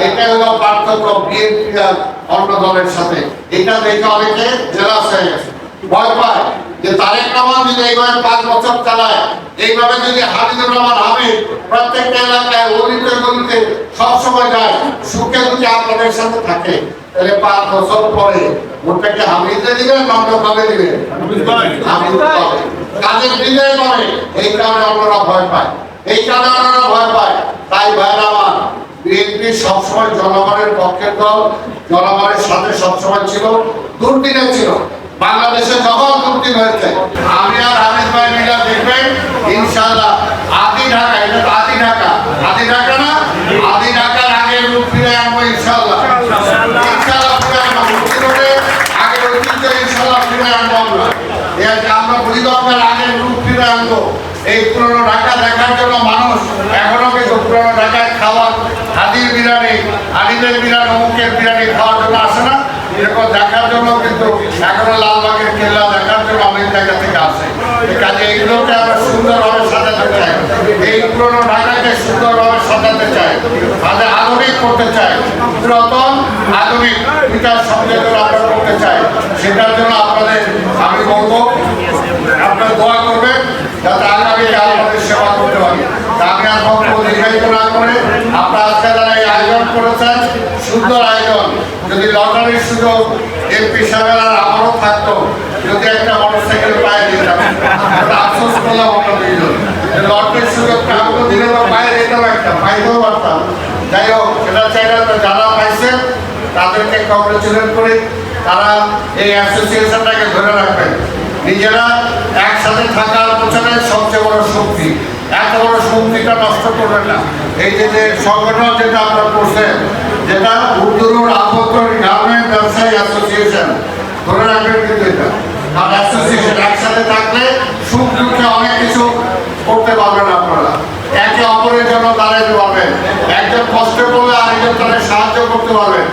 এটা হলো পার্থক্য বিএনপি আর অন্য দলের সাথে। এটা দেখে অনেকে জেলাস হয়ে গেছে, ভয় পায় যে তারেক রহমান যদি এইভাবে 5 বছর চালায়, এইভাবে যদি হামিদুর রহমান হামিদ প্রত্যেকটা এলাকায় গলিতে গলিতে সবসময় যায়, সুখে দুঃখে আপনাদের সাথে থাকে, তাহলে 5 বছর পরে ভোটটাকে হামিদে দিবেন, নন্দ কবে দিবেন? হামিদ কবে কাজের বিজয় করে। এই কারণে অন্যরা ভয় পায়, এই কারণে অন্যরা ভয় পায়। তাই ভাইরা আমার, বিএনপি সবসময় জনগণের পক্ষের দল, জনগণের সাথে সবসময় ছিল, দুর্দিনে ছিল। বাংলাদেশে যখন দুর্দিন হয়েছে, আমি আর হামিদ ভাই মিলা দেখবেন ইনশাআল্লাহ আদি ঢাকা, এটা তো আদি ঢাকা, আদি ঢাকা না, আদি ঢাকার আগের রূপ ফিরে আনবো ইনশাআল্লাহ, ইনশাআল্লাহ ফিরে আনবো, আগের ঐতিহ্য ইনশাআল্লাহ ফিরে আনবো আমরা। আমরা পরিদর্শনের আগের রূপ ফিরে আনবো। এই পুরনো ঢাকা দেখার জন্য মানুষ এখনো কিন্তু পুরনো ঢাকায় খাওয়ার, হাদির বিরিয়ানি, আদিদের বিরিয়ানি, অমুকের বিরিয়ানি খাওয়ার জন্য আসে না, এরকম দেখার জন্য কিন্তু এখনো লালবাগের কেল্লা দেখার জন্য অনেক জায়গা থেকে আসে। কাজে এইগুলোকে আমরা সুন্দরভাবে সাজাতে চাই, এই পুরনো ঢাকাকে সুন্দরভাবে সাজাতে চাই, তাদের আধুনিক করতে চাই, পুরাতন আধুনিক বিকাশ সংযোজন আমরা করতে চাই। সেটার জন্য আপনাদের আমি বলবো আপনারা দোয়া করবেন যাতে আগামীকাল আমাদের সেবা করতে পারি। আমি আর বক্তব্য দীর্ঘায়িত না করে, আপনারা আজকে যারা এই আয়োজন করেছেন, সুন্দর আয়োজন, যদি লটারির সুযোগ এমপি সাহেবের আর আমারও থাকতো, যদি একটা মোটরসাইকেল পায়ে দিতাম, আফসোস করলাম আমরা দুইজন, লটারির সুযোগ কাউকে দিলে তো পায়ে দিতাম, একটা পাইতেও পারতাম। যাই হোক, সেটা চাইলে যারা পাইছেন তাদেরকে কংগ্রেচুলেট করি, তারা এই অ্যাসোসিয়েশনটাকে ধরে রাখবেন। নিজেরা একসাথে থাকার পেছনে সবচেয়ে বড় শক্তি, এত বড় শক্তিটা নষ্ট করবেন না। এই যে সংগঠন যেটা আপনারা করছেন, যেটা উর্দুর আবদ্ধর গার্মেন্ট ব্যবসায়ী অ্যাসোসিয়েশন, ধরে রাখবেন কিন্তু এটা। আর অ্যাসোসিয়েশন একসাথে থাকলে সুখ দুঃখে অনেক কিছু করতে পারবেন আপনারা, একে অপরের জন্য দাঁড়াইতে পারবেন, একজন কষ্ট করলে আরেকজন তাদের সাহায্য করতে পারবেন।